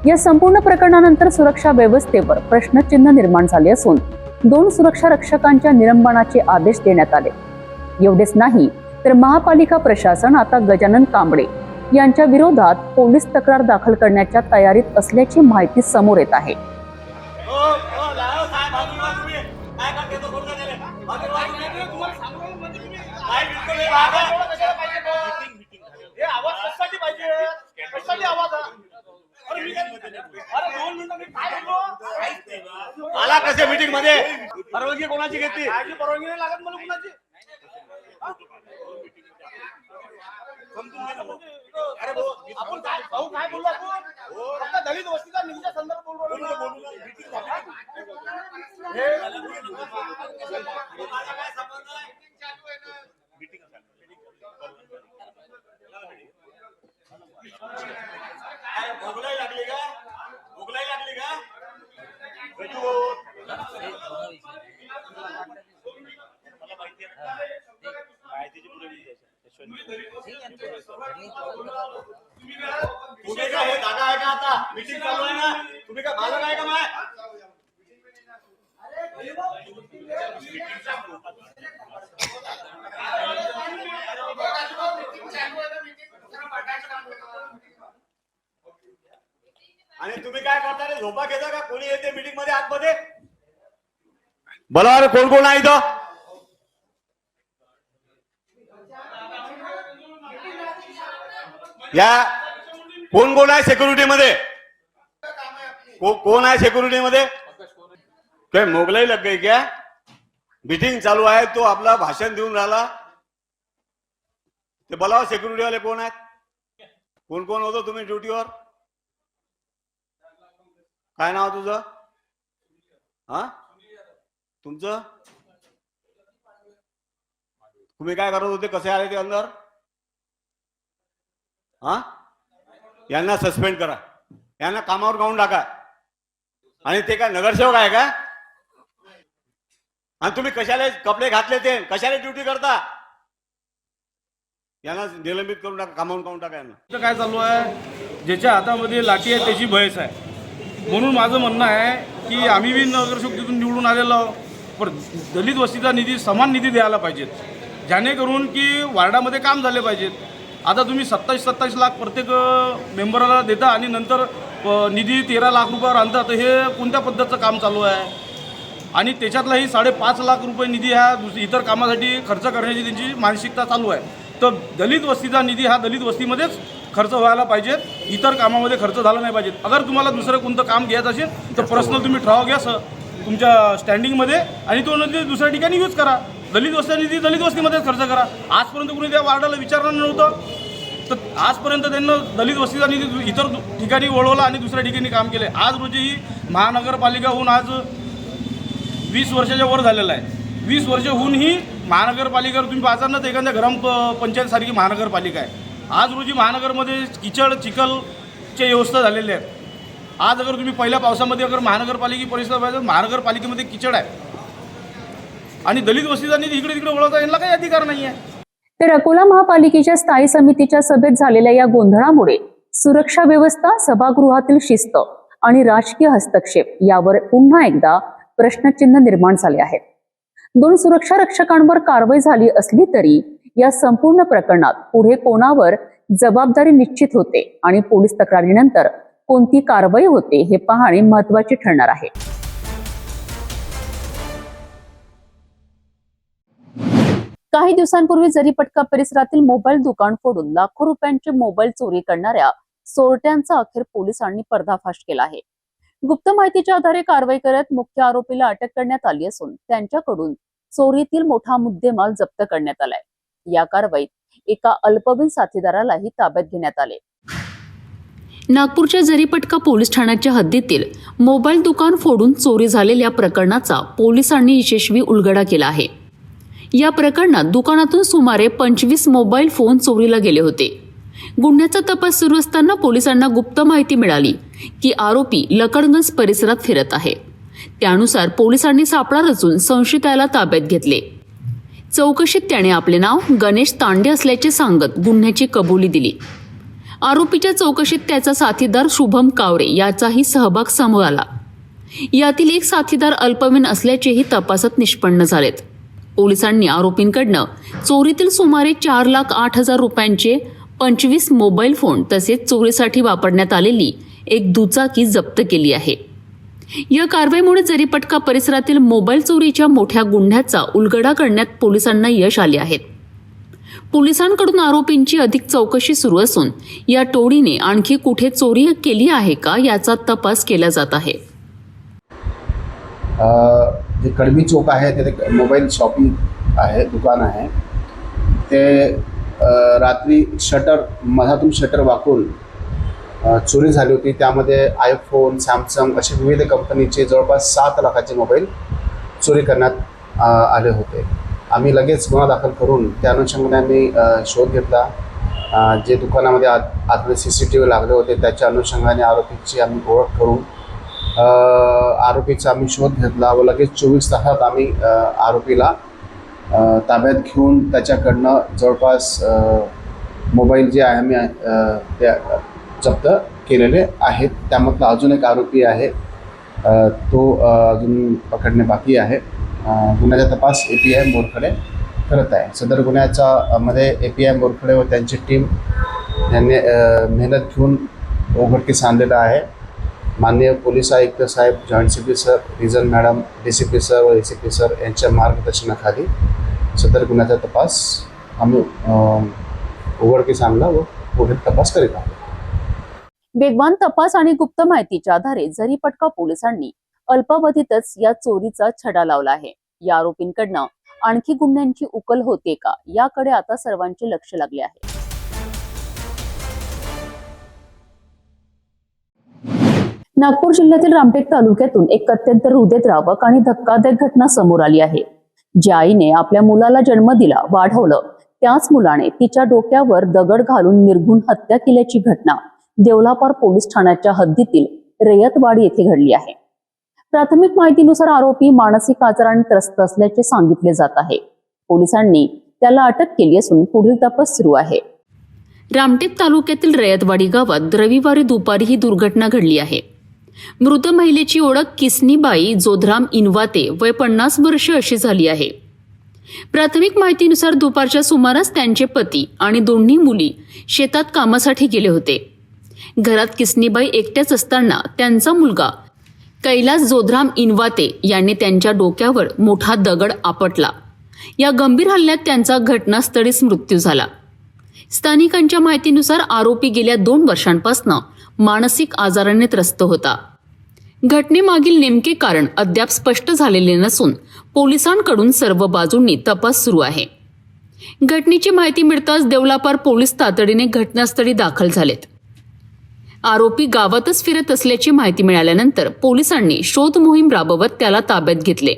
A: या संपूर्ण प्रकरणानंतर सुरक्षा व्यवस्थेवर प्रश्नचिन्ह निर्माण झाले असून 2 सुरक्षा रक्षकांच्या निलंबनाचे आदेश देण्यात आले. एवढेच नाही तर महापालिका प्रशासन आता गजानन कांबळे यांच्या विरोधात पोलीस तक्रार दाखल करण्याच्या तयारीत असल्याची माहिती समोर येत आहे.
L: आला कसे मीटिंग मध्ये? परवानगी कोणाची घेतली? परवानगी नाही लागत मला कुणाची. अरे आपण काय बोललो आपण? दलित वस्तीचा निधीच्या संदर्भात बोललो. भोगलाई लागली का? भोगलाई लागली का? मला माहिती माहितीची तुम्ही काय हे दादा आहे का? आता मीटिंग चालू आहे ना. तुम्ही काय मालक आहे का? माय आणि तुम्ही काय करता रे? झोपा घेता का? कोणी येते मीटिंग मध्ये आतमध्ये? बोला, कोण कोण आहे इथं? या कोण कोण आहे सिक्युरिटी मध्ये? कोण आहे सिक्युरिटी मध्ये? काय मोगलाई लग गई क्या? मीटिंग चालू आहे, तो आपला भाषण देऊन राहिला. ते बोलाव सिक्युरिटी वाले कोण आहेत? कोण कोण होतो तुम्ही ड्युटीवर? काय नाव तुझं? हा, तुमचं? तुम्ही काय करत होते? कसे आले ते अंदर? हा, यांना सस्पेंड करा. यांना कामावर काढून टाका. आणि ते काय नगरसेवक आहे का? आणि तुम्ही कशाला कपडे घातले? ते कशाला ड्युटी करता? यांना निलंबित करून टाका, कामावून काढून टाका यांना.
M: काय चालू आहे? ज्याच्या हातामध्ये लाठी आहे त्याची भयच आहे. म्हणून माझं म्हणणं आहे की आम्ही बी नगरसेवक तिथून निवडून आलेलो आहोत, पण दलित वस्तीचा निधी समान निधी द्यायला पाहिजेत, जेणेकरून की वार्डामध्ये काम झाले पाहिजेत. आता तुम्ही 27 लाख प्रत्येक मेंबरला देता आणि नंतर निधी 13 लाख रुपयावर आणता, तर हे कोणत्या पद्धतीचं काम चालू आहे? आणि त्याच्यातलाही 5.5 लाख रुपये निधी ह्या इतर कामासाठी खर्च करण्याची त्यांची मानसिकता चालू आहे. तर दलित वस्तीचा निधी हा दलित वस्तीमध्येच खर्च व्हायला पाहिजे, इतर कामामध्ये खर्च झाला नाही पाहिजे. अगर तुम्हाला दुसरं कोणतं काम घ्यायचं असेल तर पर्सनल तुम्ही ठराव घ्या तुमच्या स्टँडिंगमध्ये आणि तो निधी दुसऱ्या ठिकाणी यूज करा. दलित वस्तीचा निधी दलित वस्तीमध्येच खर्च करा. आजपर्यंत कुणी त्या वार्डाला विचारलं नव्हतं, तर आजपर्यंत त्यांना दलित वस्तीचा निधी इतर ठिकाणी वळवला आणि दुसऱ्या ठिकाणी काम केले. आज रोजी ही महानगरपालिका होऊन आज 20 वर्षाच्या वर झालेला आहे. 20 वर्ष होऊन ही महानगरपालिकेवर तुम्ही पाहता ना, तर एखाद्या ग्रामपंचायतसारखी महानगरपालिका आहे. आज रोजी महानगरमध्ये किचड चिखलचे व्यवस्था झालेले आहेत. आज अगर तुम्ही पहिल्या पावसामध्ये अगर महानगरपालिका परिसर पाहिजे, महानगरपालिकेमध्ये किचड आहे आणि दलित वस्तीचा निधी इकडे तिकडे वळवता यांना काही अधिकार नाही आहे.
A: तर अकोला महापालिकेच्या स्थायी समितीच्या सभेत झालेल्या या गोंधळामुळे सुरक्षा व्यवस्था, सभागृहातील शिस्त आणि राजकीय हस्तक्षेप यावर पुन्हा एकदा प्रश्नचिन्ह निर्माण झाले आहेत. 2 सुरक्षा रक्षकांवर कारवाई झाली असली तरी या संपूर्ण प्रकरणात पुढे कोणावर जबाबदारी निश्चित होते आणि पोलीस तक्रारीनंतर कोणती कारवाई होते हे पाहणे महत्त्वाचे ठरणार आहे. काही दिवसांपूर्वी जरीपटका परिसरातील मोबाईल दुकान फोडून लाखो रुपयांचे मोबाईल चोरी करणाऱ्या चोरट्यांचा अखेर पोलिसांनी पर्दाफाश केला आहे. गुप्त माहितीच्या आधारे कारवाई करत मुख्य आरोपीला अटक करण्यात आली असून त्यांच्याकडून चोरीतील मोठा मुद्देमाल जप्त करण्यात आलाय. या कारवाईत एका अल्पवयीन साथीदारालाही ताब्यात घेण्यात आले.
D: नागपूरच्या जरीपटका पोलीस ठाण्याच्या हद्दीतील मोबाईल दुकान फोडून चोरी झालेल्या प्रकरणाचा पोलिसांनी यशस्वी उलगडा केला आहे. या प्रकरणात दुकानातून सुमारे 25 मोबाईल फोन चोरीला गेले होते. गुन्ह्याचा तपास सुरू असताना पोलिसांना गुप्त माहिती मिळाली की आरोपी लकडगंज परिसरात फिरत आहे. त्यानुसार पोलिसांनी सापळा रचून संशयिताला ताब्यात घेतले. चौकशीत त्याने आपले नाव गणेश तांडे असल्याचे सांगत गुन्ह्याची कबुली दिली. आरोपीच्या चौकशीत त्याचा साथीदार शुभम कावरे याचाही सहभाग समोर आला. यातील एक साथीदार अल्पवयीन असल्याचेही तपासात निष्पन्न झालेत. पोलिसांनी आरोपींकडनं चोरीतील सुमारे 4,08,000 रुपयांचे 25 मोबाईल फोन तसेच चोरीसाठी वापरण्यात आलेली एक दुचाकी जप्त केली आहे. या कारवाईमुळे जरीपटका परिसरातील मोबाईल चोरीच्या मोठ्या गुन्ह्याचा उलगडा करण्यात पोलिसांना यश आले आहे. पोलिसांकडून आरोपींची अधिक चौकशी सुरू असून या टोळीने आणखी कुठे चोरी केली आहे का याचा तपास केला जात आहे.
N: जे कडबी चौक आहे तिथे मोबाईल शॉपिंग आहे, दुकान आहे. ते रात्री मधातून शटर वाकून चोरी झाली होती. त्यामध्ये आयफोन, सॅमसंग असे विविध कंपनीचे जवळपास 7 लाखाचे मोबाईल चोरी करण्यात आले होते. आम्ही लगेच गुन्हा दाखल करून त्या अनुषंगाने शोध घेतला. जे दुकानामध्ये आतले CCTV लागले होते त्याच्या अनुषंगाने आरोपीची आम्ही ओळख करून आरोपीचा आम्ही शोध घेतला व लगेच 24 तासात आम्ही आरोपीला ताब्यात घेऊन त्याच्याकडनं जवळपास मोबाईल जे आहे आम्ही त्या जप्त केलेले आहेत. त्यामधला अजून एक आरोपी आहे, तो अजून पकडणे बाकी आहे. गुन्ह्याचा तपास API मोरखडे करत आहे. सदर गुन्ह्याचा मध्ये API मोरखडे व त्यांची टीम यांनी मेहनत घेऊन उघडकीस आणलेला आहे. माननीय पोलीस आयुक्त साहेब, joint CP sir, region madam, DCP sir व ACP सर यांच्या मार्गदर्शनाखाली सदर गुन्ह्याचा तपास आम्ही उघडकीस आणला व पुढील तपास करीत आहोत.
A: वेगवान तपास आणि गुप्त माहितीच्या आधारे जरीपटका पोलिसांनी अल्पावधीतच या चोरीचा छडा लावला आहे. या आरोपींकडनं आणखी गुन्ह्यांची उकल होते का याकडे आता सर्वांचे लक्ष लागले आहे. नागपूर जिल्ह्यातील रामटेक तालुक्यातून एक अत्यंत हृदयद्रावक आणि धक्कादायक घटना समोर आली आहे. ज्या आईने आपल्या मुलाला जन्म दिला, वाढवलं, त्याच मुलाने तिच्या डोक्यावर दगड घालून निर्घृण हत्या केल्याची घटना देवलापार पोलीस ठाण्याच्या हद्दीतील रयतवाडी येथे घडली आहे. प्राथमिक माहितीनुसार आरोपी मानसिक आजाराने त्रस्त असल्याचे सांगितले जात आहे. पोलिसांनी त्याला अटक केली असून पुढील तपास सुरू आहे.
D: रामटेक तालुक्यातील रयतवाडी गावात रविवारी दुपारी ही दुर्घटना घडली आहे. मृत महिलेची ओळख किसनीबाई जोधराम इनवाते, वय 50 वर्ष अशी झाली आहे. प्राथमिक माहितीनुसार दुपारच्या सुमारास त्यांचे पती आणि दोन्ही मुली शेतात कामासाठी गेले होते. घरात किसनीबाई एकट्याच असताना त्यांचा मुलगा कैलास जोधराम इनवाते यांनी त्यांच्या डोक्यावर मोठा दगड आपटला. या गंभीर हल्ल्यात त्यांचा घटनास्थळीच मृत्यू झाला. स्थानिकांच्या माहितीनुसार आरोपी गेल्या 2 वर्षांपासून मानसिक आजाराने त्रस्त होता. घटनेमागील नेमके कारण अद्याप स्पष्ट झालेले नसून पोलिसांकडून सर्व बाजूंनी तपास सुरू आहे. घटनेची माहिती मिळताच देवलापार पोलीस तातडीने घटनास्थळी दाखल झालेत. आरोपी गावातच फिरत असल्याची माहिती मिळाल्यानंतर पोलिसांनी शोध मोहीम राबवत त्याला ताब्यात घेतले.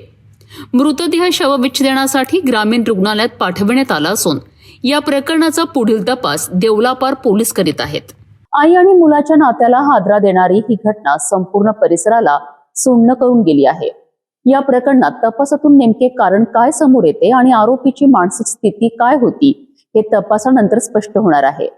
D: मृतदेह शवविच्छेदनासाठी ग्रामीण रुग्णालयात पाठविण्यात आला असून या प्रकरणाचा पुढील तपास देवलापार पोलीस करीत आहेत.
A: आई आणि मुलाच्या नात्याला हादरा देणारी ही घटना संपूर्ण परिसराला सुन्न करून गेली आहे. या प्रकरणात तपासातून नेमके कारण काय समोर येते आणि आरोपीची मानसिक स्थिती काय होती हे तपासानंतर स्पष्ट होणार आहे.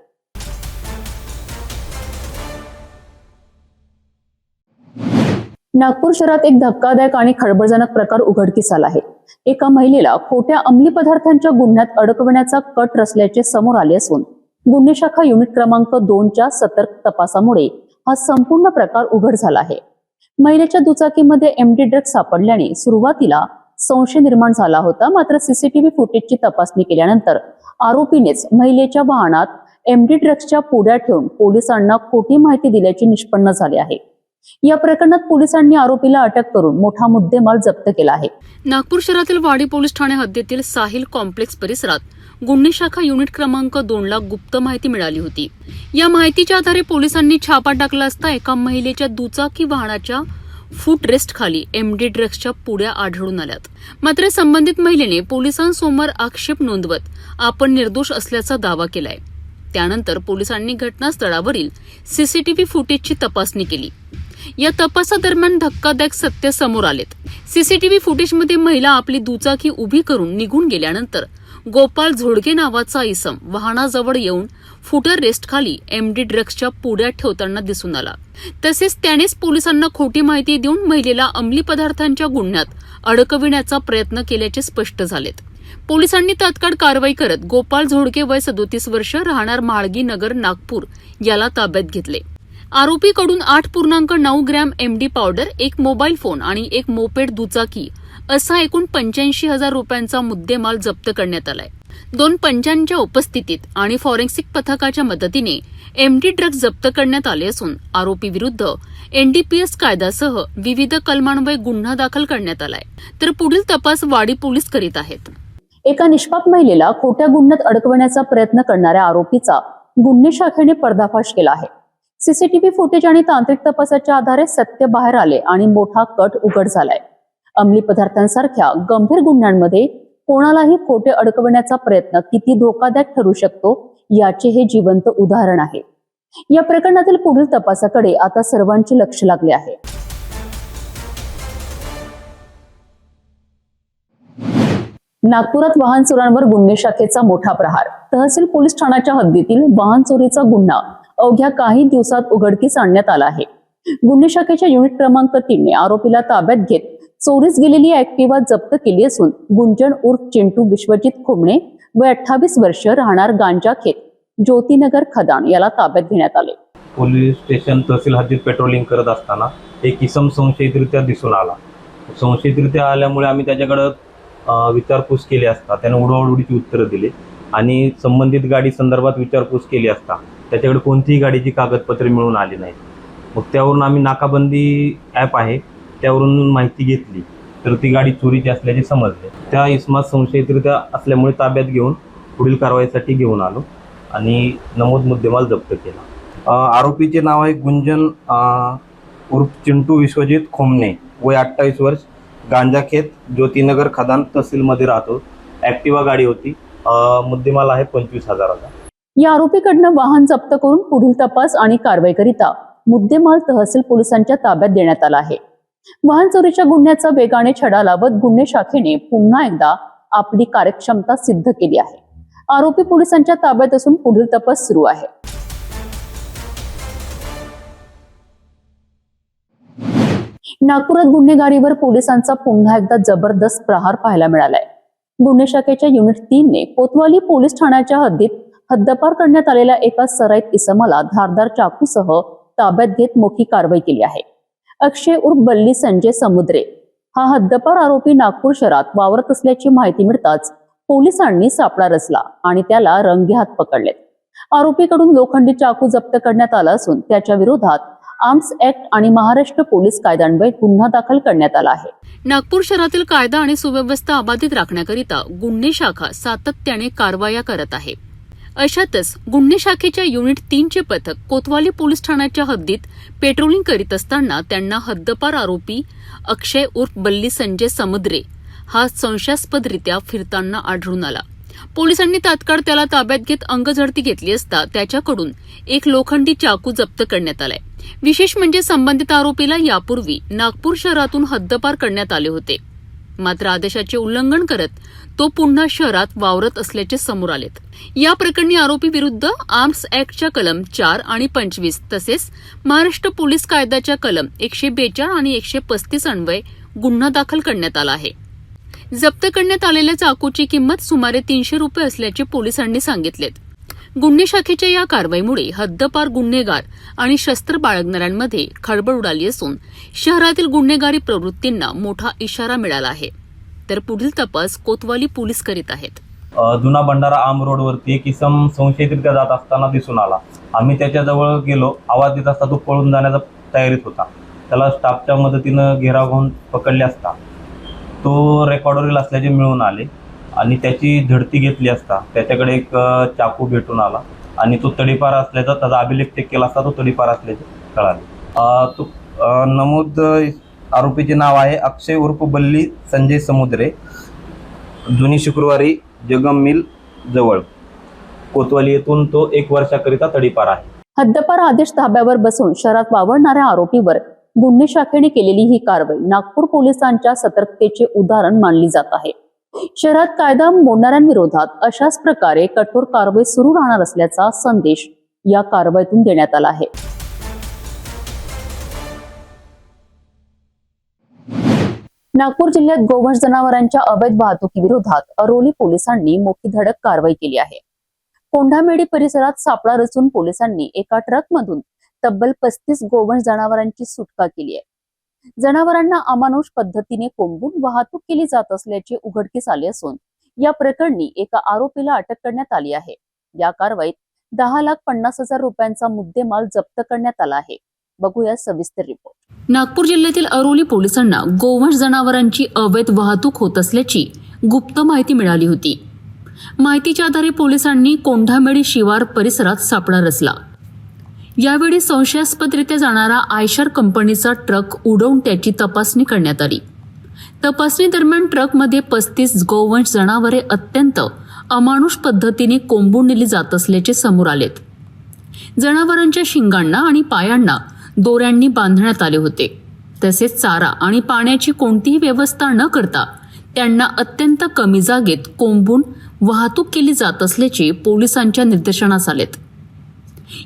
A: नागपूर शहरात एक धक्कादायक आणि खळबळजनक प्रकार उघडकीस आला आहे. एका महिलेला खोट्या अंमली पदार्थांच्या गुन्ह्यात अडकवण्याचा कट रचल्याचे समोर आले असून गुन्हे शाखा युनिट क्रमांक 2च्या सतर्क तपासामुळे हा संपूर्ण प्रकार उघड झाला आहे. महिलेच्या दुचाकीमध्ये MD ड्रग्ज सापडल्याने सुरुवातीला संशय निर्माण झाला होता. मात्र सीसीटीव्ही फुटेजची तपासणी केल्यानंतर आरोपीनेच महिलेच्या वाहनात MD ड्रग्जच्या पुड्या ठेवून पोलिसांना खोटी माहिती दिल्याचे निष्पन्न झाले आहे. या प्रकरणात पोलिसांनी आरोपीला अटक करून मोठा मुद्देमाल जप्त केला आहे.
D: नागपूर शहरातील वाडी पोलीस ठाणे हद्दीतील साहिल कॉम्प्लेक्स परिसरात गुन्हे शाखा युनिट क्रमांक 2ला गुप्त माहिती मिळाली होती. या माहितीच्या आधारे पोलिसांनी छापा टाकला असता एका महिलेच्या दुचाकी वाहनाच्या फूट रेस्ट खाली MD ड्रग्जच्या पुड्या आढळून आल्यात. मात्र संबंधित महिलेने पोलिसांसमोर आक्षेप नोंदवत आपण निर्दोष असल्याचा दावा केलाय. त्यानंतर पोलिसांनी घटनास्थळावरील सीसीटीव्ही फुटेजची तपासणी केली. या तपासादरम्यान धक्कादायक सत्य समोर आलेत. सीसीटीव्ही फुटेजमध्ये महिला आपली दुचाकी उभी करून निघून गेल्यानंतर गोपाल झोडगे नावाचा इसम वाहनाजवळ येऊन फुटर रेस्ट खाली MD ड्रग्जच्या पुड्या ठेवताना दिसून आला. तसेच त्यानेच पोलिसांना खोटी माहिती देऊन महिलेला अंमली पदार्थांच्या गुन्ह्यात अडकविण्याचा प्रयत्न केल्याचे स्पष्ट झालेत. पोलिसांनी तात्काळ कारवाई करत गोपाल झोडगे वय 37 वर्ष राहणार माळगी नगर नागपूर याला ताब्यात घेतले. आरोपीकडून 8.9 ग्रॅम MD पावडर, एक मोबाईल फोन आणि एक मोपेड दुचाकी असा एकूण 85,000 रुपयांचा मुद्देमाल जप्त करण्यात आलाय. 2 पंचांच्या उपस्थितीत आणि फॉरेन्सिक पथकाच्या मदतीने MD ड्रग्ज जप्त करण्यात आले असून आरोपी विरुद्ध NDPS कायद्यासह विविध कलमान्वये गुन्हा दाखल करण्यात आलाय. तर पुढील तपास वाडी पोलीस करीत आहेत.
A: एका निष्पाप महिलेला खोट्या गुन्ह्यात अडकवण्याचा प्रयत्न करणाऱ्या आरोपीचा गुन्हे शाखेने पर्दाफाश केला आहे. सीसीटीव्ही फुटेज आणि तांत्रिक तपासाच्या आधारे सत्य बाहेर आले आणि मोठा कट उघड झालाय. अंमली पदार्थांसारख्या गंभीर गुन्ह्यांमध्ये कोणालाही खोटे अडकवण्याचा प्रयत्न किती धोकादायक ठरू शकतो याचे हे जिवंत उदाहरण आहे. या प्रकरणातील पुढील तपासाकडे आता सर्वांचे लक्ष लागले आहे. नागपुरात वाहन चोरांवर गुन्हे शाखेचा मोठा प्रहार. तहसील पोलीस ठाण्याच्या हद्दीतील वाहन चोरीचा गुन्हा अवघ्या काही दिवसात उघडकीस आणण्यात आला आहे. गुन्हे शाखेच्या युनिट क्रमांक 3ने आरोपीला ताब्यात घेत चोरीस गेलेली ऍक्टिव्हा जप्त केली असून गुंजन उर्फ चिंटू विश्वजित खुमणे वय 28 वर्ष राहणार गांजाखेत ज्योतिनगर खदान याला ताब्यात घेण्यात आले.
O: पोलीस स्टेशन तहसील हद्दीत पेट्रोलिंग करत असताना एक इसम संशयितरित्या दिसून आला. संशयितरित्या आल्यामुळे आम्ही त्याच्याकडं विचारपूस केली असता त्याने उडवाउडवीची उत्तरं दिली आणि संबंधित गाडी संदर्भात विचारपूस केली असता त्याच्याकडे कोणतीही गाडीची कागदपत्रे मिळून आली नाहीत. मग त्यावरून आम्ही नाकाबंदी ॲप आहे त्यावरून माहिती घेतली तर ती गाडी चोरीची असल्याचे समजले. त्या इसमात संशयितरित्या असल्यामुळे ताब्यात घेऊन पुढील कारवाईसाठी घेऊन आलो आणि नमूद मुद्देमाल जप्त केला. आरोपीचे नाव आहे गुंजन उर्फ चिंटू विश्वजित खोमणे वय 28 वर्ष गांजाखेत ज्योतिनगर खदान तहसीलमध्ये राहतो. ॲक्टिवा गाडी होती. मुद्देमाल आहे 25,000.
A: या आरोपीकडनं वाहन जप्त करून पुढील तपास आणि कारवाईकरिता मुद्देमाल तहसील पोलिसांच्या ताब्यात देण्यात आला आहे. वाहन चोरीच्या गुन्ह्याचा वेगाने छडा लावत गुन्हे शाखेने पुन्हा एकदा आपली कार्यक्षमता सिद्ध केली आहे. आरोपी पोलिसांच्या ताब्यात असून पुढील तपास सुरू आहे. नागपुरात गुन्हेगारीवर पोलिसांचा पुन्हा एकदा जबरदस्त प्रहार पाहायला मिळालाय. गुन्हे शाखेच्या युनिट 3ने कोतवाली पोलीस ठाण्याच्या हद्दीत हद्दपार करण्यात आलेल्या एका सराईत इसमाला धारदार चाकूसह ताब्यात घेत मोठी कारवाई केली आहे. अक्षय उर्फ बल्ली संजय समुद्रे हा हद्दपार आरोपी नागपूर शहरात वावरत असल्याची माहिती मिळताच पोलिसांनी सापळा रचला आणि त्याला रंगेहात पकडले. आरोपीकडून लोखंडी चाकू जप्त करण्यात आला असून त्याच्या विरोधात आर्म्स ऍक्ट आणि महाराष्ट्र पोलीस कायद्यान्वये गुन्हा दाखल करण्यात आला आहे.
D: नागपूर शहरातील कायदा आणि सुव्यवस्था अबाधित राखण्याकरिता गुन्हे शाखा सातत्याने कारवाया करत आहे. अशातच गुन्हे शाखेच्या युनिट 3चे पथक कोतवाली पोलीस ठाण्याच्या हद्दीत पेट्रोलिंग करीत असताना त्यांना हद्दपार आरोपी अक्षय उर्फ बल्ली संजय समुद्रे हा संशयास्पदरित्या फिरताना आढळून आला. पोलिसांनी तात्काळ त्याला ताब्यात घेत अंगझडती घेतली असता त्याच्याकडून एक लोखंडी चाकू जप्त करण्यात आलाय. विशेष म्हणजे संबंधित आरोपीला यापूर्वी नागपूर शहरातून हद्दपार करण्यात आले होते. मात्र आदेशाचे उल्लंघन करत तो पुन्हा शहरात वावरत असल्याचे समोर आलेत. या प्रकरणी आरोपी विरुद्ध आर्म्स ऍक्टच्या कलम 4 आणि 25 तसेच महाराष्ट्र पोलीस कायद्याच्या कलम 142 आणि 135 अन्वये गुन्हा दाखल करण्यात आला आहे. जप्त करण्यात आलेल्या चाकूची किंमत सुमारे 300 रुपये असल्याचे पोलिसांनी सांगितलेत. गुन्हे शाखेच्या या कारवाईमुळे हद्दपार गुन्हेगार आणि शस्त्र बाळगणाऱ्यांमध्ये खळबळ उडाली असून शहरातील गुन्हेगारी प्रवृत्तींना मोठा इशारा मिळाला आहे. तर पुढील तपास कोतवाली पोलीस करीत आहेत.
O: जुना भंडारा आम रोडवरती एक इसम संशयितरित्या जात असताना दिसून आला. आम्ही त्याच्याजवळ गेलो. आवाज देत असता तो पळून जाण्याचा तयारीत होता. त्याला स्टाफच्या मदतीनं घेराव घेऊन पकडले असता तो रेकॉर्डवरील असल्याचे मिळून आले आणि त्याची झडती घेतली असता त्याच्याकडे एक चाकू भेटून आला आणि तो तडीपार असल्याचा त्याचा अभिलेख चेक केला असता तो तडीपार असल्याचे कळाले. तो नमूद आरोपीचे नाव आहे अक्षय उर्फ बल्ली संजय समुद्रे, जुनी शुक्रवारी जगम मिल जवळ कोतवाली येथून तो 1 वर्षाकरिता तडीपार आहे.
A: हद्दपार आदेश धाब्यावर बसून शहरात वावरणाऱ्या आरोपीवर गुन्हे शाखेने केलेली ही कारवाई नागपूर पोलिसांच्या सतर्कतेचे उदाहरण मानली जात आहे. शहरात कायदा मोडणाऱ्यांविरोधात अशाच प्रकारे कठोर कारवाई सुरू राहणार असल्याचा संदेश या कारवाईतून देण्यात आला आहे. नागपूर जिल्ह्यात गोवंश जनावरांच्या अवैध वाहतुकीविरोधात अरोली पोलिसांनी मोठी धडक कारवाई केली आहे. कोंढामेडी परिसरात सापळा रचून पोलिसांनी एका ट्रकमधून तब्बल 35 गोवंश जनावरांची सुटका केली आहे. जनावरांना अमानुष पद्धतीने कोंबून वाहतूक केली जात असल्याचे उघडकीस आले असून या प्रकरणी एका आरोपीला अटक करण्यात आली आहे. या कारवाईत 10,50,000 रुपयांचा मुद्देमाल जप्त करण्यात आला आहे. बघूया सविस्तर रिपोर्ट.
D: नागपूर जिल्ह्यातील अरोली पोलिसांना गोवंश जनावरांची अवैध वाहतूक होत असल्याची गुप्त माहिती मिळाली होती. माहितीच्या आधारे पोलिसांनी कोंढामेडी शिवार परिसरात सापळा रचला. यावेळी संशयास्पदरित्या जाणारा आयशर कंपनीचा ट्रक उडवून त्याची तपासणी करण्यात आली. तपासणी दरम्यान ट्रकमध्ये 35 गोवंश जनावरे अत्यंत अमानुष पद्धतीने कोंबून नेली जात असल्याचे समोर आलेत. जनावरांच्या शिंगांना आणि पायांना दोऱ्यांनी बांधण्यात आले होते. तसेच चारा आणि पाण्याची कोणतीही व्यवस्था न करता त्यांना अत्यंत कमी जागेत कोंबून वाहतूक केली जात असल्याचे पोलिसांच्या निदर्शनास आलेत.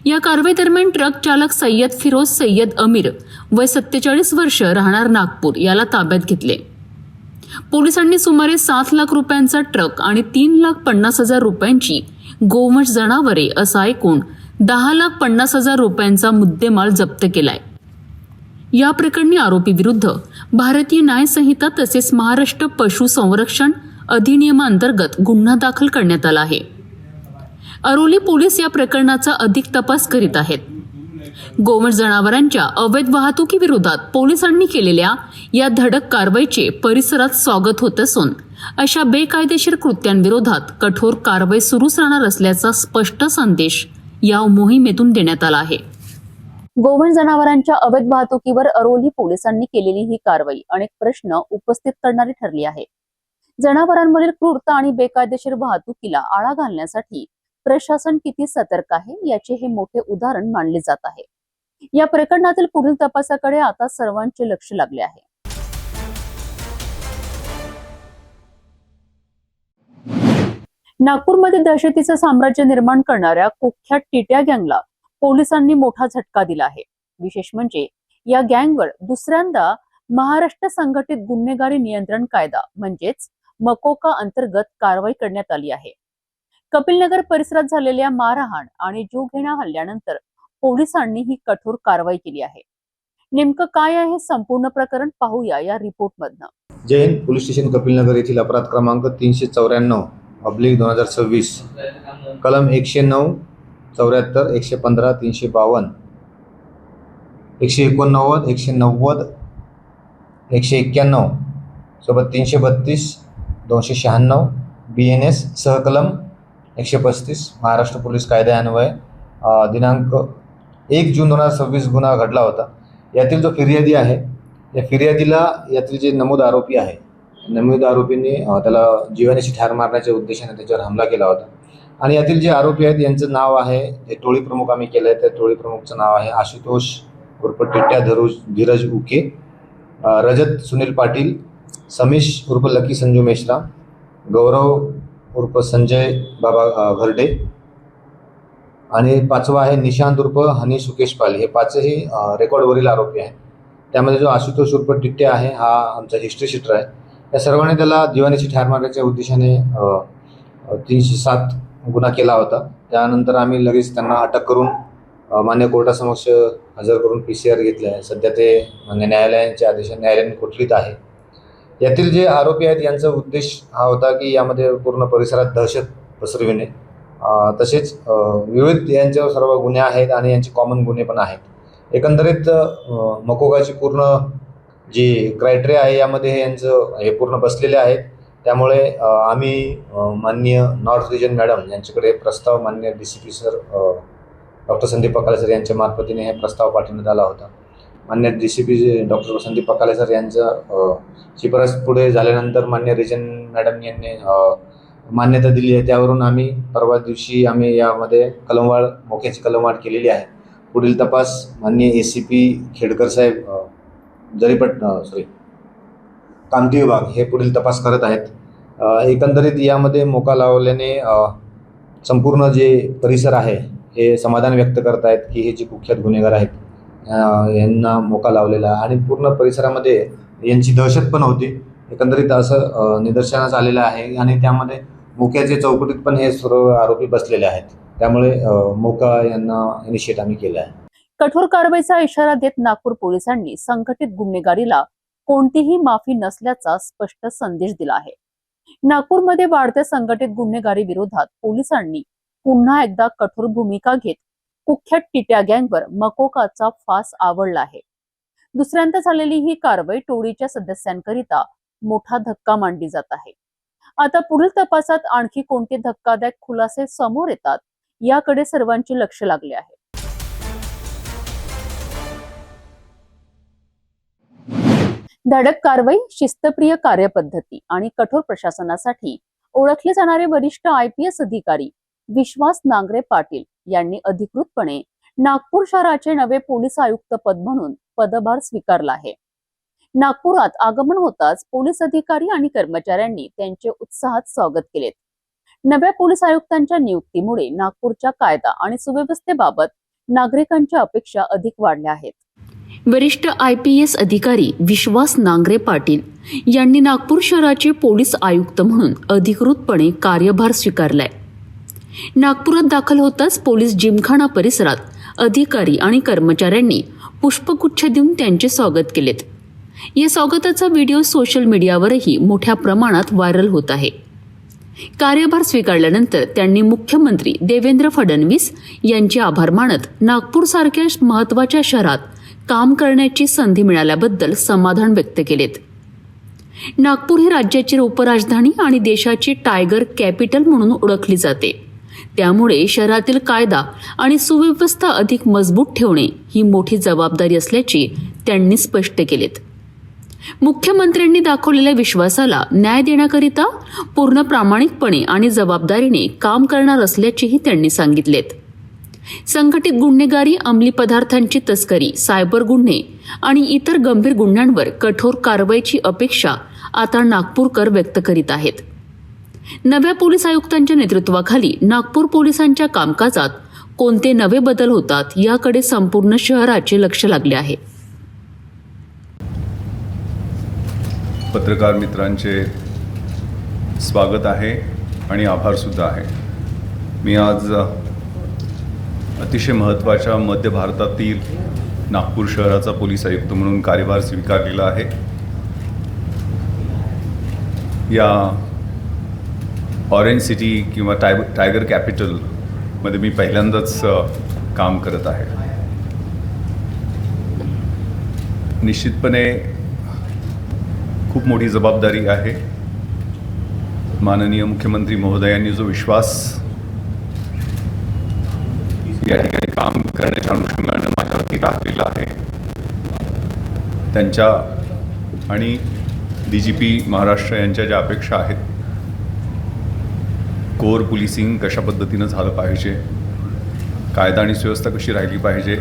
D: या कारवाई दरम्यान ट्रक चालक सय्यद फिरोज सय्यद अमीर वय 47 वर्ष राहणार नागपूर याला ताब्यात घेतले. पोलिसांनी सुमारे 7 लाख रुपयांचा ट्रक आणि 3,50,000 रुपयांची गोवंश जनावरे असा एकूण 10,50,000 रुपयांचा मुद्देमाल जप्त केलाय. या प्रकरणी आरोपी विरुद्ध भारतीय न्याय संहिता तसेच महाराष्ट्र पशु संरक्षण अधिनियमांतर्गत गुन्हा दाखल करण्यात आला आहे. अरोली पोलीस या प्रकरणाचा अधिक तपास करीत आहेत. गोवंश जनावरांच्या अवैध वाहतुकीविरोधात पोलिसांनी केलेल्या या धडक कारवाईचे परिसरात स्वागत होत असून अशा बेकायदेशीर कृत्यांविरोधात कठोर कारवाई सुरूच राहणार असल्याचा स्पष्ट संदेश या मोहिमेतून देण्यात आला आहे. गोवंश जनावरांच्या अवैध वाहतुकीवर अरोली पोलिसांनी केलेली ही कारवाई अनेक प्रश्न उपस्थित करणारी ठरली आहे. जनावरांवरील क्रूरता आणि बेकायदेशीर वाहतुकीला आळा घालण्यासाठी प्रशासन किती सतर्क आहे याचे हे मोठे उदाहरण मानले जात आहे. या प्रकरणातील पुढील तपासाकडे आता सर्वांचे लक्ष लागले आहे. नागपूरमध्ये दहशतीचं साम्राज्य निर्माण करणाऱ्या कुख्यात टिट्या गँगला पोलिसांनी मोठा झटका दिला आहे. विशेष म्हणजे या गँगवर दुसऱ्यांदा महाराष्ट्र संघटित गुन्हेगारी नियंत्रण कायदा म्हणजेच मकोका अंतर्गत कारवाई करण्यात आली आहे. कपिलनगर परिसरात झालेल्या मारहाण आणि जीवघेण्या हल्ल्यानंतर पोलिसांनी ही कठोर कारवाई केली आहे. नेमकं काय आहे संपूर्ण प्रकरण पाहूया या रिपोर्टमधनं.
P: जय हिंद. पोलीस स्टेशन कपिलनगर येथील अपराध क्रमांक 394/2026 कलम 109 74, 115, 352, 189, 190, 191 सोबत 332, 296 BNS सहकलम 135 महाराष्ट्र पोलीस कायद्यान्वये दिनांक 1 जून 2026 गुन्हा घडला होता. यातील जो फिर्यादी आहे, या फिर्यादीला यातील जे नमूद आरोपी आहे, नमूद आरोपींनी त्याला जीवानीशी ठार मारण्याच्या उद्देशाने त्याच्यावर हमला केला होता. आणि यातील जे आरोपी आहेत यांचं नाव आहे, हे टोळी प्रमुख आम्ही केलं आहे, त्या टोळी प्रमुखचं नाव आहे आशुतोष उर्फ टिट्ट्या धीरज उके, रजत सुनील पाटील, समीश उर्फ लकी संजू मेश्राम, गौरव उर्फ संजय बाबा घरडे आणि 5वा आहे निशांत उर्फ हनी सुकेश पाल. हे 5ही रेकॉर्डवरील आरोपी आहेत. त्यामध्ये जो आशुतोष उर्फ टिट्ट्या आहे हा आमचा हिस्ट्री शीटर आहे. या सर्वांनी त्याला दिवाणीची ठार मारण्याच्या उद्देशाने 307 गुन्हा केला होता. त्यानंतर आम्ही लगेच त्यांना अटक करून मान्य कोर्टासमक्ष हजर करून PCR घेतले आहे. सध्या ते मान्य न्यायालयाच्या आदेशाने न्यायालयाने कोठडीत आहे. यातील जे आरोपी आहेत यांचा उद्देश हा होता की यामध्ये पूर्ण परिसरात दहशत पसरविणे, तसेच विविध यांच्यावर सर्व गुन्हे आहेत आणि यांचे कॉमन गुन्हे पण आहेत. एकंदरीत मकोकाची पूर्ण जी क्रायटेरिया आहे यामध्ये यांचं हे पूर्ण बसलेले आहेत. त्यामुळे आम्ही माननीय नॉर्थ रिजन मॅडम यांच्याकडे प्रस्ताव माननीय DCP sir doctor Sandeep Pakale sir यांच्या मार्फतीने हे प्रस्ताव पाठवण्यात आला होता. मान्य DCP doctor Sandeep Pakale sir यांचं शिफारस पुढे झाल्यानंतर मान्य रिजन मॅडम यांनी मान्यता दिली आहे. त्यावरून आम्ही परवा दिवशी आम्ही यामध्ये मोक्याची कलमवाढ केलेली आहे. पुढील तपास माननीय ACP खेडकर साहेब कामठी विभाग हे पुढील तपास करत आहेत. एकंदरीत यामध्ये मोका लावल्याने संपूर्ण जे परिसर आहे हे समाधान व्यक्त करत आहेत की हे जे कुख्यात गुन्हेगार आहेत यांना मोका लावलेला आणि पूर्ण परिसरामध्ये यांची दहशत पण होती. एकंदरीत असं निदर्शनास आलेलं आहे आणि त्यामध्ये मोक्याचे चौकटीत पण हे सर्व आरोपी बसलेले आहेत. त्यामुळे मोका यांना इनिशिएट आम्ही केलं आहे.
A: कठोर कारवाईचा इशारा देत नागपूर पोलिसांनी संघटित गुन्हेगारीला कोणतीही माफी नसल्याचा स्पष्ट संदेश दिला आहे. नागपूरमध्ये वाढत्या संघटित गुन्हेगारी विरोधात पोलिसांनी पुन्हा एकदा कठोर भूमिका घेत कुख्यात टिट्या गँगवर मकोकाचा फास आवळला आहे. दुसऱ्यांदा झालेली ही कारवाई टोळीच्या सदस्यांकरिता मोठा धक्का मानली जात आहे. आता पुढील तपासात आणखी कोणते धक्कादायक खुलासे समोर येतात याकडे सर्वांचे लक्ष लागले आहे. धडक कारवाई, शिस्तप्रिय कार्यपद्धती आणि कठोर प्रशासनासाठी ओळखले जाणारे वरिष्ठ IPS अधिकारी विश्वास नांगरे पाटील यांनी अधिकृतपणे नागपूर शहराचे नवे पोलीस आयुक्त पद म्हणून पदभार स्वीकारला आहे. नागपुरात आगमन होताच पोलीस अधिकारी आणि कर्मचाऱ्यांनी त्यांचे उत्साहात स्वागत केले. नव्या पोलीस आयुक्तांच्या नियुक्तीमुळे नागपूरच्या कायदा आणि सुव्यवस्थेबाबत नागरिकांच्या अपेक्षा अधिक वाढल्या आहेत.
D: वरिष्ठ IPS अधिकारी विश्वास नांगरे पाटील यांनी नागपूर शहराचे पोलीस आयुक्त म्हणून अधिकृतपणे कार्यभार स्वीकारलाय. नागपुरात दाखल होताच पोलीस जिमखाना परिसरात अधिकारी आणि कर्मचाऱ्यांनी पुष्पगुच्छ देऊन त्यांचे स्वागत केलेत. या स्वागताचा व्हिडिओ सोशल मीडियावरही मोठ्या प्रमाणात व्हायरल होत आहे. कार्यभार स्वीकारल्यानंतर त्यांनी मुख्यमंत्री देवेंद्र फडणवीस यांचे आभार मानत नागपूरसारख्या महत्त्वाच्या शहरात काम करण्याची संधी मिळाल्याबद्दल समाधान व्यक्त केलेत. नागपूर ही राज्याची उपराजधानी आणि देशाची टायगर कॅपिटल म्हणून ओळखली जाते. त्यामुळे शहरातील कायदा आणि सुव्यवस्था अधिक मजबूत ठेवणे ही मोठी जबाबदारी असल्याचे त्यांनी स्पष्ट केलेत. मुख्यमंत्र्यांनी दाखवलेल्या विश्वासाला न्याय देण्याकरिता पूर्ण प्रामाणिकपणे आणि जबाबदारीने काम करणार असल्याचेही त्यांनी सांगितलेत. संघटित गुन्हेगारी, अंमली पदार्थांची तस्करी, सायबर गुन्हे आणि इतर गंभीर गुन्ह्यांवर कठोर कारवाईची अपेक्षा आता नागपूरकर व्यक्त करीत आहेत. नव्या पोलीस आयुक्तांच्या नेतृत्वाखाली नागपूर पोलिसांच्या कामकाजात कोणते नवे बदल होतात याकडे संपूर्ण शहराचे लक्ष लागले आहे.
Q: पत्रकार मित्रांचे स्वागत आहे आणि आभारसुद्धा आहे. मी आज अतिशय महत्त्वाच्या मध्य भारतातील नागपूर शहराचा पोलीस आयुक्त म्हणून कार्यभार स्वीकारलेला आहे. या ऑरेंज सिटी किंवा टायगर कॅपिटल मध्ये मी पहिल्यांदाच काम करत आहे. निश्चितपणे खूप मोठी जबाबदारी आहे. माननीय मुख्यमंत्री महोदयांनी जो विश्वास या ठिकाणी काम करण्याच्या अनुषंगाने माझ्यावरती टाकलेला आहे, त्यांच्या आणि DGP महाराष्ट्र यांच्या ज्या अपेक्षा आहेत, कोर पोलिसिंग कशा पद्धतीनं झालं पाहिजे, कायदा आणि सुव्यवस्था कशी राहिली पाहिजे,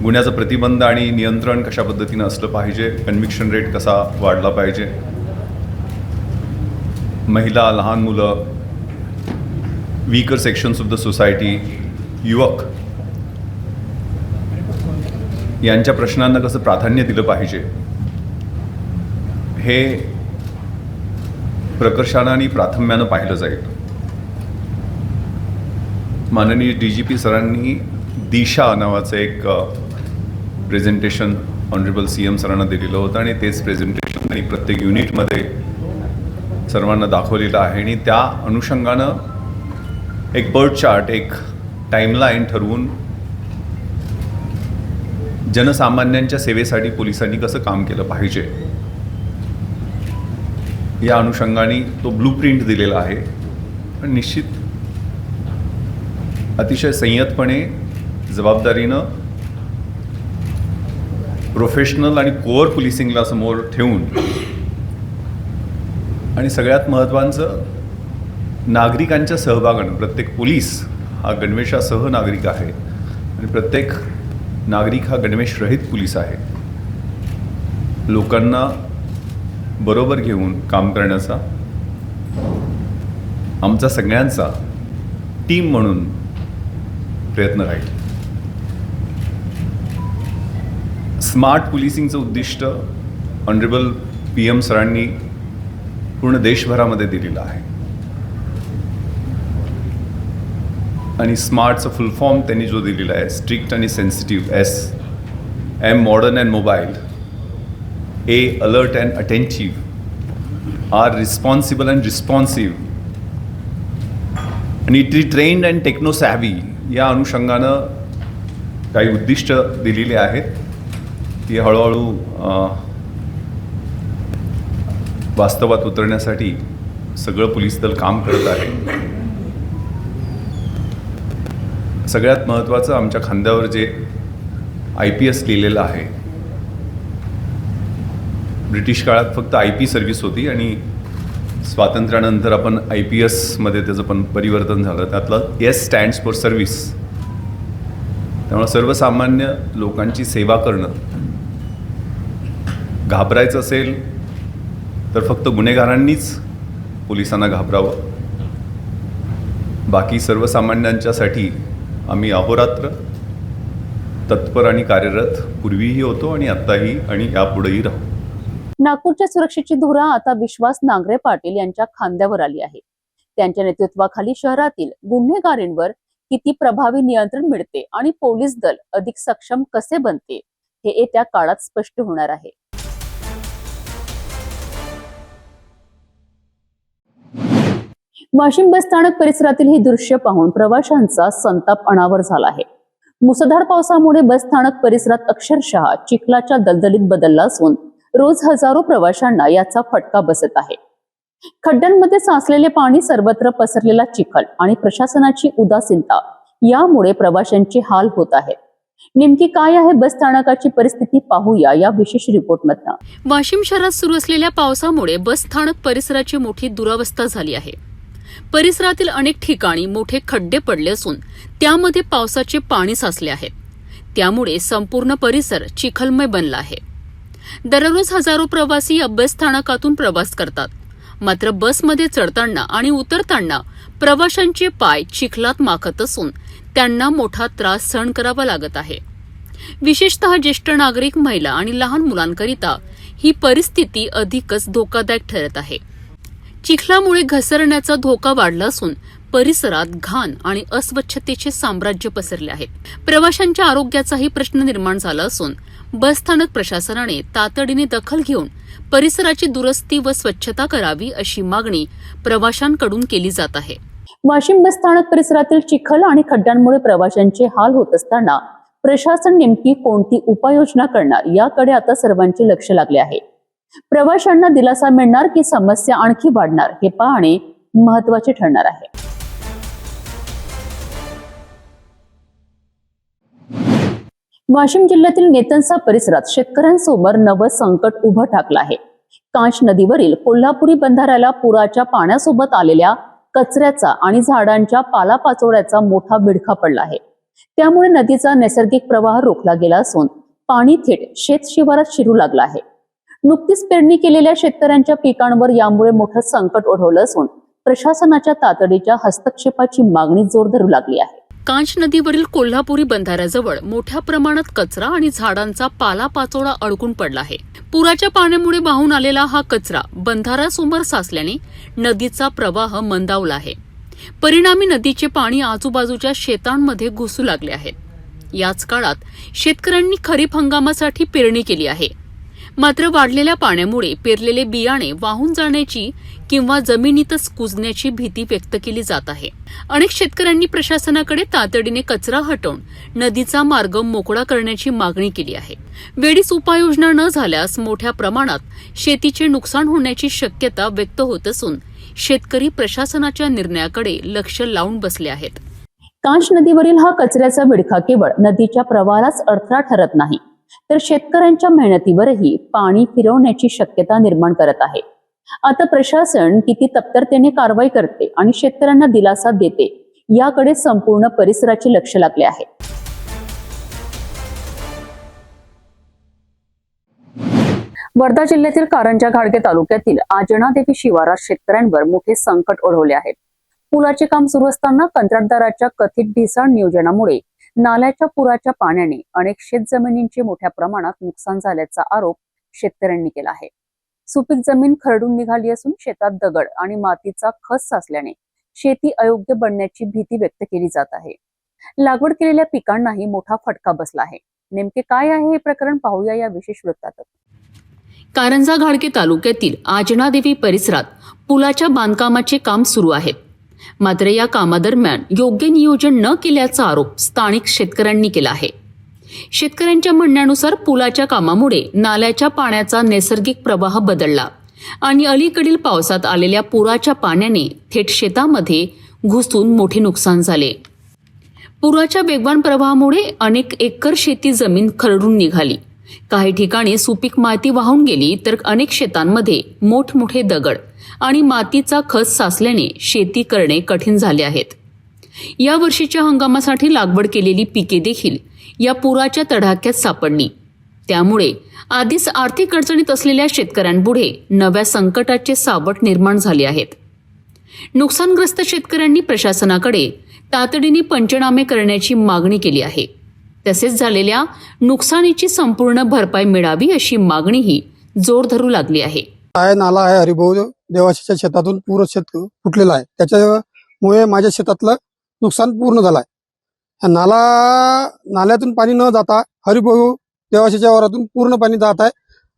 Q: गुन्ह्याचं प्रतिबंध आणि नियंत्रण कशा पद्धतीनं असलं पाहिजे, कन्व्हिक्शन रेट कसा वाढला पाहिजे, महिला, लहान मुलं, weaker sections of the society, युवक यांच्या प्रश्नांना कसं प्राधान्य दिलं पाहिजे, हे प्रकर्षानं आणि प्राथम्यानं पाहिलं जाईल. माननीय DGP सरांनी दिशा नावाचं एक प्रेझेंटेशन ऑनरेबल CM सरांना दिलेलं होतं आणि तेच प्रेझेंटेशन त्यांनी प्रत्येक युनिटमध्ये सर्वांना दाखवलेलं आहे. आणि त्या अनुषंगानं एक बर्थ चार्ट, एक टाईमलाईन ठरवून जनसामान्यांच्या सेवेसाठी पोलिसांनी कसं काम केलं पाहिजे या अनुषंगाने तो ब्लूप्रिंट दिलेला आहे. पण निश्चित अतिशय संयतपणे, जबाबदारीनं, प्रोफेशनल आणि कोअर पोलिसिंगला समोर ठेवून आणि सगळ्यात महत्त्वाचं नागरिकांच्या सहभागानं, प्रत्येक पोलीस हा गणवेशासह नागरिक आहे आणि प्रत्येक नागरिक हा गणवेशरहित पोलीस आहे. लोकांना बरोबर घेऊन काम करण्याचा आमचा सगळ्यांचा टीम म्हणून प्रयत्न राहील. स्मार्ट पोलिसिंगचं उद्दिष्ट ऑनरेबल PM सरांनी पूर्ण देशभरामध्ये दिलेलं आहे आणि स्मार्टचं फुल फॉर्म त्यांनी जो दिलेला आहे, स्ट्रिक्ट आणि sensitive, S, M modern and mobile, A alert and attentive, R responsible and responsive आणि T trained and techno savvy या अनुषंगानं काही उद्दिष्ट दिलेली आहेत. ती हळूहळू वास्तवात उतरण्यासाठी सगळं पोलीस दल काम करत आहे. सगळ्यात महत्त्वाचं, आमच्या खांद्यावर जे IPS लिहिलेलं आहे, ब्रिटिश काळात फक्त IP सर्व्हिस होती आणि स्वातंत्र्यानंतर आपण IPS मध्ये त्याचं पण परिवर्तन झालं. त्यातलं S स्टँड्स फॉर सर्व्हिस. त्यामुळे सर्वसामान्य लोकांची सेवा करणं, घाबरायचं असेल तर फक्त गुन्हेगारांनीच पोलिसांना घाबरावं. बाकी सर्वसामान्यांच्यासाठी आम्ही अहोरात्र तत्पर आणि कार्यरत पूर्वीही होतो आणि आत्ताही आणि यापुढेही राहू.
A: नागपूरच्या सुरक्षेची धुरा आता विश्वास नांगरे पाटील यांच्या खांद्यावर आली आहे. त्यांच्या नेतृत्वाखाली शहरातील गुन्हेगारींवर किती प्रभावी नियंत्रण मिळते आणि पोलीस दल अधिक सक्षम कसे बनते हे येत्या काळात स्पष्ट होणार आहे. वाशिम बसस्थानक परिसरातील हे दृश्य पाहून प्रवाशांचा संताप अनावर झाला आहे. मुसळधार पावसामुळे बसस्थानक परिसरात अक्षरशः चिखलाच्या दलदलीत बदलला असून रोज हजारो प्रवाशांना याचा फटका बसत आहे. खड्ड्यांमध्ये साचलेले पाणी, सर्वत्र पसरलेला चिखल आणि प्रशासनाची उदासीनता यामुळे प्रवाशांचे हाल होत आहेत. नेमकी काय आहे बसस्थानकाची परिस्थिती पाहूया या विशेष रिपोर्टमधनं.
D: वाशिम शहरात सुरू असलेल्या पावसामुळे बसस्थानक परिसराची मोठी दुरावस्था झाली आहे. परिसरातील अनेक ठिकाणी मोठे खड्डे पडले असून त्यामध्ये पावसाचे पाणी साचले आहेत. त्यामुळे संपूर्ण परिसर चिखलमय बनला आहे. दररोज हजारो प्रवासी या बसस्थानकातून प्रवास करतात. मात्र बसमध्ये चढताना आणि उतरताना प्रवाशांचे पाय चिखलात माखत असून त्यांना मोठा त्रास सहन करावा लागत आहे. विशेषतः ज्येष्ठ नागरिक, महिला आणि लहान मुलांकरिता ही परिस्थिती अधिकच धोकादायक ठरत आहे. चिखलामुळे घसरण्याचा धोका वाढला असून परिसरात घाण आणि अस्वच्छतेचे साम्राज्य पसरले आहे. प्रवाशांच्या आरोग्याचाही प्रश्न निर्माण झाला असून बसस्थानक प्रशासनाने तातडीने दखल घेऊन परिसराची दुरुस्ती व स्वच्छता करावी अशी मागणी प्रवाशांकडून केली जात आहे.
A: वाशिम बस स्थानक परिसरातील चिखल आणि खड्ड्यांमुळे प्रवाशांचे हाल होत असताना प्रशासन नेमकी कोणती उपाययोजना करणार याकडे आता सर्वांचे लक्ष लागले आहे. प्रवाशांना दिलासा मिळणार की समस्या आणखी वाढणार हे पाहणे महत्त्वाचे ठरणार आहे. वाशिम जिल्ह्यातील नेतनसा परिसरात शेतकऱ्यांसमोर नवं संकट उभं ठाकलं आहे. कांच नदीवरील कोल्हापुरी बंधाऱ्याला पुराच्या पाण्यासोबत आलेल्या कचऱ्याचा आणि झाडांच्या पालापाचोळ्याचा मोठा बिडखा पडला आहे. त्यामुळे नदीचा नैसर्गिक प्रवाह रोखला गेला असून पाणी थेट शेत शिवारात शिरू लागलं आहे. नुकतीच पेरणी केलेल्या शेतकऱ्यांच्या पिकांवर यामुळे मोठं संकट ओढवलं असून प्रशासनाच्या तातडीच्या हस्तक्षेपाची मागणी जोर धरू लागली आहे.
D: कांच नदीवरील कोल्हापुरी बंधाऱ्याजवळ मोठ्या प्रमाणात कचरा आणि झाडांचा पालापाचोळा अडकून पडला आहे. पुराच्या पाण्यामुळे वाहून आलेला हा कचरा बंधाऱ्यासमोर साचल्याने नदीचा प्रवाह मंदावला आहे. परिणामी नदीचे पाणी आजूबाजूच्या शेतांमध्ये घुसू लागले आहे. याच काळात शेतकऱ्यांनी खरीप हंगामासाठी पेरणी केली आहे. मात्र वाढलेल्या पाण्यामुळे पेरलेले बियाणे वाहून जाण्याची किंवा जमिनीतच कुजण्याची भीती व्यक्त केली जात आहे. अनेक शेतकऱ्यांनी प्रशासनाकडे तातडीने कचरा हटवून नदीचा मार्ग मोकळा करण्याची मागणी केली आहे. वेळीच उपाययोजना न झाल्यास मोठ्या प्रमाणात शेतीचे नुकसान होण्याची शक्यता व्यक्त होत असून शेतकरी प्रशासनाच्या निर्णयाकडे लक्ष लावून बसले आहेत.
A: कांच नदीवरील हा कचऱ्याचा विडखा केवळ नदीच्या प्रवाहालाच अडथळा ठरत नाही, तर शेतकऱ्यांच्या मेहनतीवरही पाणी फिरवण्याची शक्यता निर्माण करत आहे. आता प्रशासन किती तत्परतेने कारवाई करते आणि शेतकऱ्यांना दिलासा देते याकडे संपूर्ण परिसराचे लक्ष लागले आहे. वर्धा जिल्ह्यातील कारंजा घाडगे तालुक्यातील आजनादेवी शिवारात शेतकऱ्यांवर मोठे संकट ओढवले आहे. पुलाचे काम सुरू असताना कंत्राटदाराच्या कथित ढिसाळ नियोजनामुळे नाल्याच्या पुराच्या पाण्याने अनेक शेतजमिनींचे मोठ्या प्रमाणात नुकसान झाल्याचा आरोप शेतकऱ्यांनी केला आहे. सुपीक जमीन खरडून निघाली असून शेतात दगड आणि मातीचा खच साचल्याने शेती अयोग्य बनण्याची भीती व्यक्त केली जात आहे. लागवड केलेल्या पिकांनाही मोठा फटका बसला आहे. नेमके काय आहे हे प्रकरण पाहूया या विशेष वृत्तात.
D: कारंजा घाडगे तालुक्यातील आजनादेवी परिसरात पुलाच्या बांधकामाचे काम सुरू आहे. मात्र या कामादरम्यान योग्य नियोजन न केल्याचा आरोप स्थानिक शेतकऱ्यांनी केला आहे. शेतकऱ्यांच्या म्हणण्यानुसार पुलाच्या कामामुळे नाल्याच्या पाण्याचा नैसर्गिक प्रवाह बदलला आणि अलीकडील पावसात आलेल्या पुराच्या पाण्याने थेट शेतामध्ये घुसून मोठे नुकसान झाले. पुराच्या वेगवान प्रवाहामुळे अनेक एकर शेती जमीन खरडून निघाली. काही ठिकाणी सुपीक माती वाहून गेली तर अनेक शेतांमध्ये मोठमोठे दगड आणि मातीचा खच साचल्याने शेती करणे कठीण झाले आहेत. या वर्षीच्या हंगामासाठी लागवड केलेली पिके देखील या पुराच्या तडाख्यात सापडली. त्यामुळे आधीच आर्थिक अडचणीत असलेल्या शेतकऱ्यांपुढे नव्या संकटाचे सावट निर्माण झाले आहेत. नुकसानग्रस्त शेतकऱ्यांनी प्रशासनाकडे तातडीने पंचनामे करण्याची मागणी केली आहे. तसेच झालेल्या नुकसानीची संपूर्ण भरपाई मिळावी अशी मागणीही जोर धरू लागली आहे.
R: नाला आहे हरिभाऊ देवाशीच्या शेतातून पूर्ण शेत फुटलेला आहे. त्याच्यामुळे माझ्या शेतातलं नुकसान पूर्ण झालं आहे. नाल्यातून पाणी न जाता हरिभाऊ देवाशीच्या वरातून पूर्ण पाणी जात आहे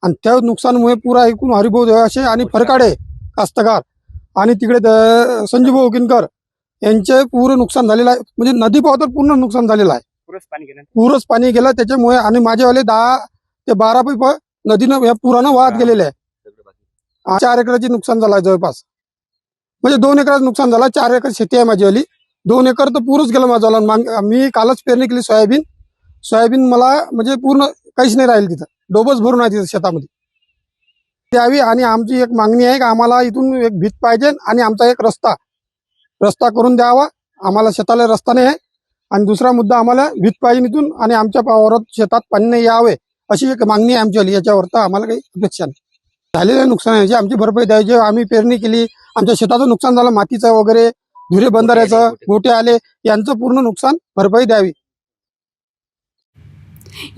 R: आणि त्या नुकसानमुळे पुरा ऐकून हरिभाऊ देवाशी आणि फरकाडे कास्तकार आणि तिकडे संजीवभाऊ किनकर यांचे पूर्ण नुकसान झालेलं आहे. म्हणजे नदी पावतर पूर्ण नुकसान झालेलं आहे. पुरच पाणी गेलं त्याच्यामुळे आणि माझेवाले 10 ते 12 पैप नदीनं या पुरानं वाहत गेलेले आहे. 4 एकराचे नुकसान झालं आहे जवळपास. म्हणजे 2 एकराचं नुकसान झालं. 4 एकर शेती आहे माझीवाली. 2 एकर तर पुरच गेलं माझ्यावाला. मी कालच पेरणी केली सोयाबीन मला म्हणजे पूर्ण काहीच नाही राहील तिथं. डोबच भरून आहे तिथं शेतामध्ये द्यावी. आणि आमची एक मागणी आहे की आम्हाला इथून एक भीत पाहिजे आणि आमचा एक रस्ता करून द्यावा. आम्हाला शेताला रस्ता नाही आहे. आणि दुसरा मुद्दा आम्हाला भीत पाहिजे इथून आणि आमच्या वावरात शेतात पाणी नाही यावे अशी एक मागणी आहे आमची. याच्यावर तर आम्हाला काही अपेक्षा नाही. झालेल्या नुकसानाची आमची भरपाई द्यायची. आम्ही पेरणी केली, आमच्या शेताचं नुकसान झालं, मातीचं वगैरे धुरे बंधाऱ्याचं गोटे आले, यांचं पूर्ण नुकसान भरपाई द्यावी.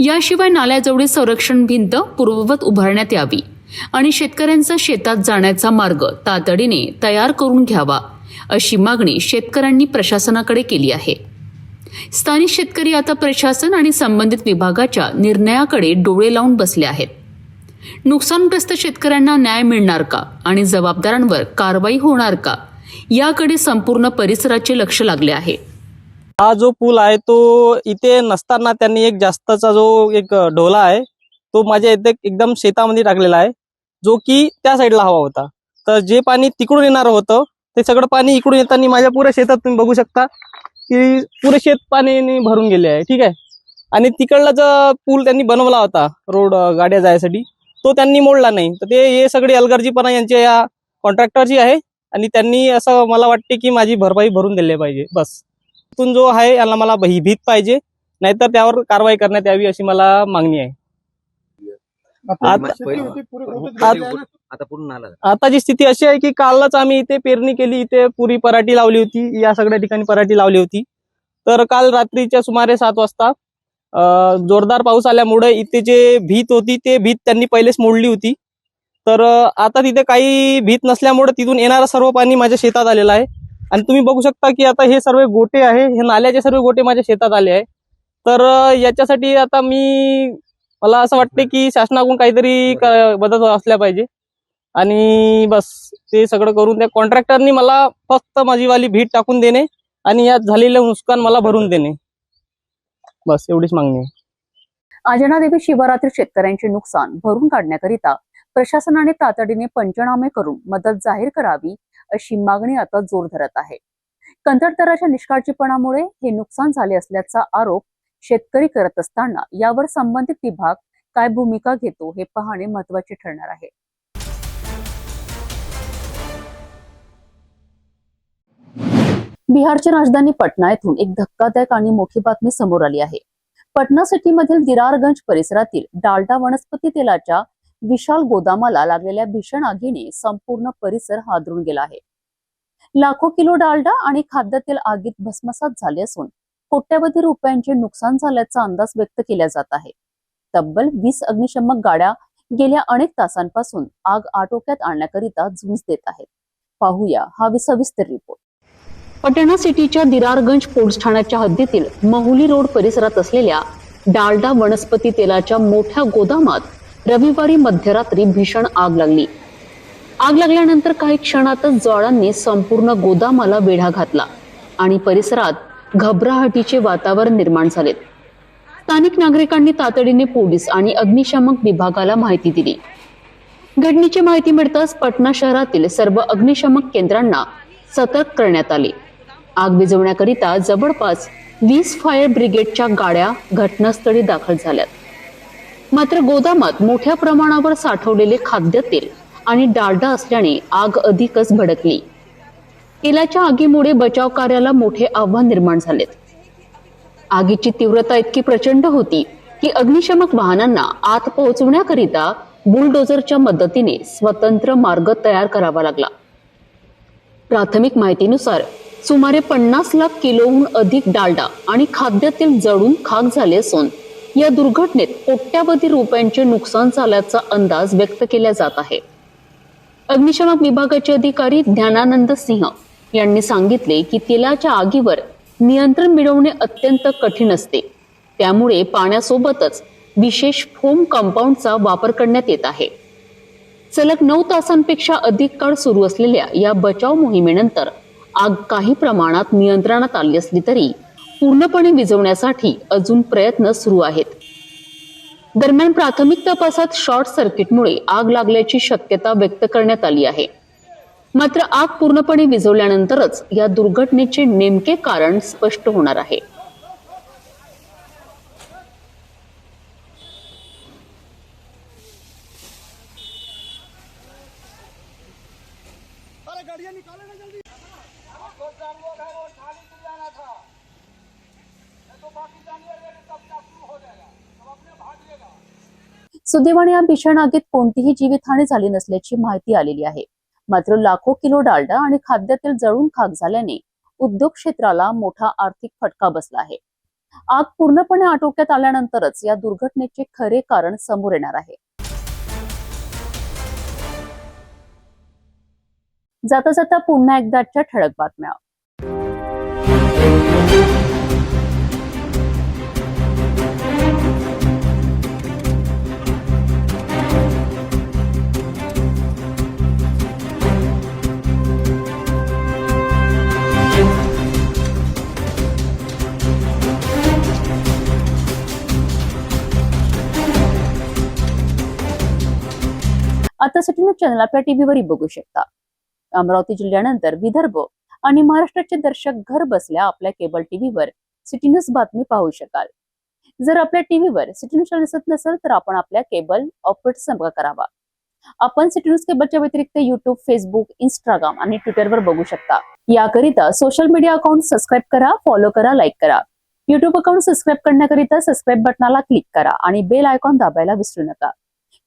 D: याशिवाय नाल्याजवळील संरक्षण भिंत पूर्ववत उभारण्यात यावी आणि शेतकऱ्यांचा शेतात जाण्याचा मार्ग तातडीने तयार करून घ्यावा अशी मागणी शेतकऱ्यांनी प्रशासनाकडे केली आहे. स्थानिक शेतकरी आता प्रशासन आणि संबंधित विभागाच्या निर्णयाकडे डोळे लावून बसले आहेत. नुकसानग्रस्त शेतकऱ्यांना न्याय मिळणार का आणि जबाबदारांवर कारवाई होणार का याकडे संपूर्ण परिसराचे लक्ष लागले आहे.
S: हा जो पूल आहे तो इथे नसताना त्यांनी एक जास्तचा जो एक ढोला आहे तो माझ्या इथे एकदम शेतामध्ये टाकलेला आहे, जो की त्या साईडला हवा होता. तर जे पाणी तिकडून येणार होतं ते सगळं पाणी इकडून येताना माझ्या पुऱ्या शेतात तुम्ही बघू शकता की पुरे शेत पाण्याने भरून गेले आहे. ठीक आहे. आणि तिकडला जो पूल त्यांनी बनवला होता रोड गाड्या जायसाठी तो त्यांनी मोडला नाही. तर ते हे सगळी अलगर्जीपणा यांच्या या कॉन्ट्रॅक्टरची आहे आणि त्यांनी असं मला वाटते की माझी भरपाई भरून दिली पाहिजे. बस तिथून जो आहे याला मला भीत पाहिजे, नाहीतर त्यावर कारवाई करण्यात यावी अशी मला मागणी आहे. आता जी स्थिती अशी आहे की कालच आम्ही इथे पेरणी केली, इथे पुरी पराठी लावली होती, या सगळ्या ठिकाणी पराठी लावली होती. तर काल रात्रीच्या सुमारे 7 वाजता जोरदार पाऊस आल्यामुळे इथे जे भीत होती ते भीत त्यांनी पहिलेच मोडली होती. तर आता तिथे काही भीत नसल्यामुळे तिथून येणारं सर्व पाणी माझ्या शेतात आलेलं आहे. आणि तुम्ही बघू शकता की आता हे सर्व गोटे आहे, हे नाल्याचे सर्व गोटे माझ्या शेतात आले आहे. तर याच्यासाठी आता मला असं वाटते की शासनाकडून काहीतरी मदत असल्या पाहिजे. आणि बस ते सगळं करून त्या कॉन्ट्रॅक्टरनी मला फक्त माझीवाली भीत टाकून देणे आणि यात झालेलं नुकसान मला भरून देणे, बस एवढीच मागणी आहे.
A: आजनादेवी शिवारातील शेतकऱ्यांचे नुकसान भरून काढण्याकरिता प्रशासनाने तातडीने पंचनामे करून मदत जाहीर करावी अशी मागणी आता जोर धरत आहे. कंत्राटदाराच्या निष्काळजीपणामुळे हे नुकसान झाले असल्याचा आरोप शेतकरी करत असताना यावर संबंधित विभाग काय भूमिका घेतो हे पाहणे महत्त्वाचे ठरणार आहे. बिहारची राजधानी पटना येथून एक धक्कादायक आणि मोठी बातमी समोर आली आहे. पटना सिटीमधील दिरारगंज परिसरातील डालडा वनस्पती तेलाच्या विशाल गोदामाला लागलेल्या भीषण आगीने संपूर्ण परिसर हादरून गेला आहे. लाखो किलो डालडा आणि खाद्यतेल आगीत भस्मसात झाले असून कोट्यवधी रुपयांचे नुकसान झाल्याचा अंदाज व्यक्त केला जात आहे. तब्बल 20 अग्निशमक गाड्या गेल्या अनेक तासांपासून आग आटोक्यात आणण्याकरिता झुंज देत आहेत. पाहूया हा सविस्तर रिपोर्ट. पटना सिटीच्या दिरारगंज पोलीस ठाण्याच्या हद्दीतील महुली रोड परिसरात असलेल्या डालडा वनस्पती तेलाच्या मोठ्या गोदामात रविवारी मध्यरात्री भीषण आग लागली. आग लागल्यानंतर काही क्षणातच ज्वाळांनी संपूर्ण गोदामाला वेढा घातला आणि परिसरात घबराहटीचे वातावरण निर्माण झाले. स्थानिक नागरिकांनी तातडीने पोलीस आणि अग्निशमक विभागाला माहिती दिली. घटनेची माहिती मिळताच पटना शहरातील सर्व अग्निशमक केंद्रांना सतर्क करण्यात आले. आग विझवण्याकरिता जवळपास 20 फायर ब्रिगेडच्या गाड्या घटनास्थळी दाखल झाल्यात. मात्र गोदामात मोठ्या प्रमाणावर साठवलेले खाद्यतेल आणि डालडा असल्याने आग अधिकच भडकली. तेलाच्या आगीमुळे बचाव कार्याला मोठे आव्हान निर्माण झालेत. आगीची तीव्रता इतकी प्रचंड होती की अग्निशमक वाहनांना आत पोहोचवण्याकरिता बुलडोझरच्या मदतीने स्वतंत्र मार्ग तयार करावा लागला. प्राथमिक माहितीनुसार सुमारे 50 लाख किलोहून अधिक डालडा आणि खाद्यतेल जळून खाक झाले असून या दुर्घटनेत कोट्यवधी रुपयांचे नुकसान झाल्याचा अंदाज व्यक्त केला जात आहे. अग्निशमक विभागाचे अधिकारी ज्ञानानंद सिंह यांनी सांगितले की तेलाच्या आगीवर नियंत्रण मिळवणे अत्यंत कठीण असते. त्यामुळे पाण्यासोबतच विशेष फोम कंपाऊंडचा वापर करण्यात येत आहे. सलग 9 तासांपेक्षा अधिक काळ सुरू असलेल्या या बचाव मोहिमेनंतर आग काही प्रमाणात नियंत्रणात आली असली तरी पूर्णपणे विझवण्यासाठी अजून प्रयत्न सुरू आहेत. दरम्यान प्राथमिक तपासात शॉर्ट सर्किटमुळे आग लागल्याची शक्यता व्यक्त करण्यात आली आहे. मात्र आग पूर्णपणे विझवल्यानंतरच या दुर्घटनेचे नेमके कारण स्पष्ट होणार आहे. सुदैवाने या भीषण आगीत कोणतीही जीवितहानी झाली नसल्याची माहिती आलेली आहे. मात्र लाखो किलो डालडा आणि खाद्यतेल जळून खाक झाल्याने उद्योग क्षेत्राला मोठा आर्थिक फटका बसला आहे. आग पूर्णपणे आटोक्यात आल्यानंतरच या दुर्घटनेचे खरे कारण समोर येणार आहे. जाता जाता पुन्हा एकदा आजच्या ठळक बातम्या. आता सिटी न्यूज चॅनल आपल्या टीव्हीवरही बघू शकता. अमरावती जिल्ह्यानंतर विदर्भ आणि महाराष्ट्राचे दर्शक घर बसल्या आपल्या केबल टीव्हीवर सिटी न्यूज बातमी पाहू शकाल. जर आपल्या टीव्हीवर सिटी न्यूज चॅनल दिसत नसेल तर आपण आपल्या केबल ऑपरेटर संपर्क करावा. आपण सिटी न्यूज केबलच्या व्यतिरिक्त युट्यूब, फेसबुक, इंस्टाग्राम आणि ट्विटरवर बघू शकता. याकरिता सोशल मीडिया अकाउंट सबस्क्राईब करा, फॉलो करा, लाईक करा. युट्यूब अकाउंट सबस्क्राईब करण्याकरिता सबस्क्राईब बटनाला क्लिक करा आणि बेल आयकॉन दाबायला विसरू नका,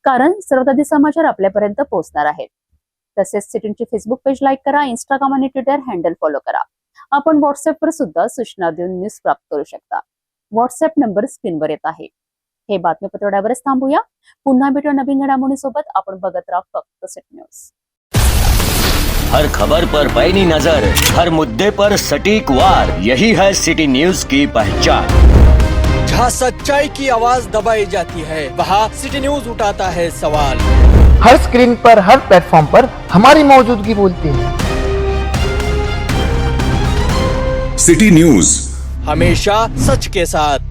A: कारण सर्वात आधी समाचार आपल्यापर्यंत पोहोचणार आहेत. तसेच सिटीचे फेसबुक पेज लाईक करा, इंस्टाग्राम आणि ट्विटर हँडल फॉलो करा. आपण व्हॉट्सअपवर सुद्धा सूचना देऊन न्यूज प्राप्त करू शकता. व्हॉट्सअप नंबर स्क्रीनवर येत आहे. हे बातमीपत्र एवढ्यावरच थांबूया. पुन्हा भेटू नवीन घडामोडींसोबत. आपण बघत राहा फक्त सिटी न्यूज.
T: हर खबर पर पैनी नजर, हर मुद्दे पर सटीक वार, यही है सिटी न्यूज की पहचान.
U: जहाँ सच्चाई की आवाज दबाई जाती है, वहाँ सिटी न्यूज उठाता है सवाल.
V: हर स्क्रीन पर, हर प्लेटफॉर्म पर हमारी मौजूदगी बोलती है.
U: सिटी न्यूज हमेशा सच के साथ.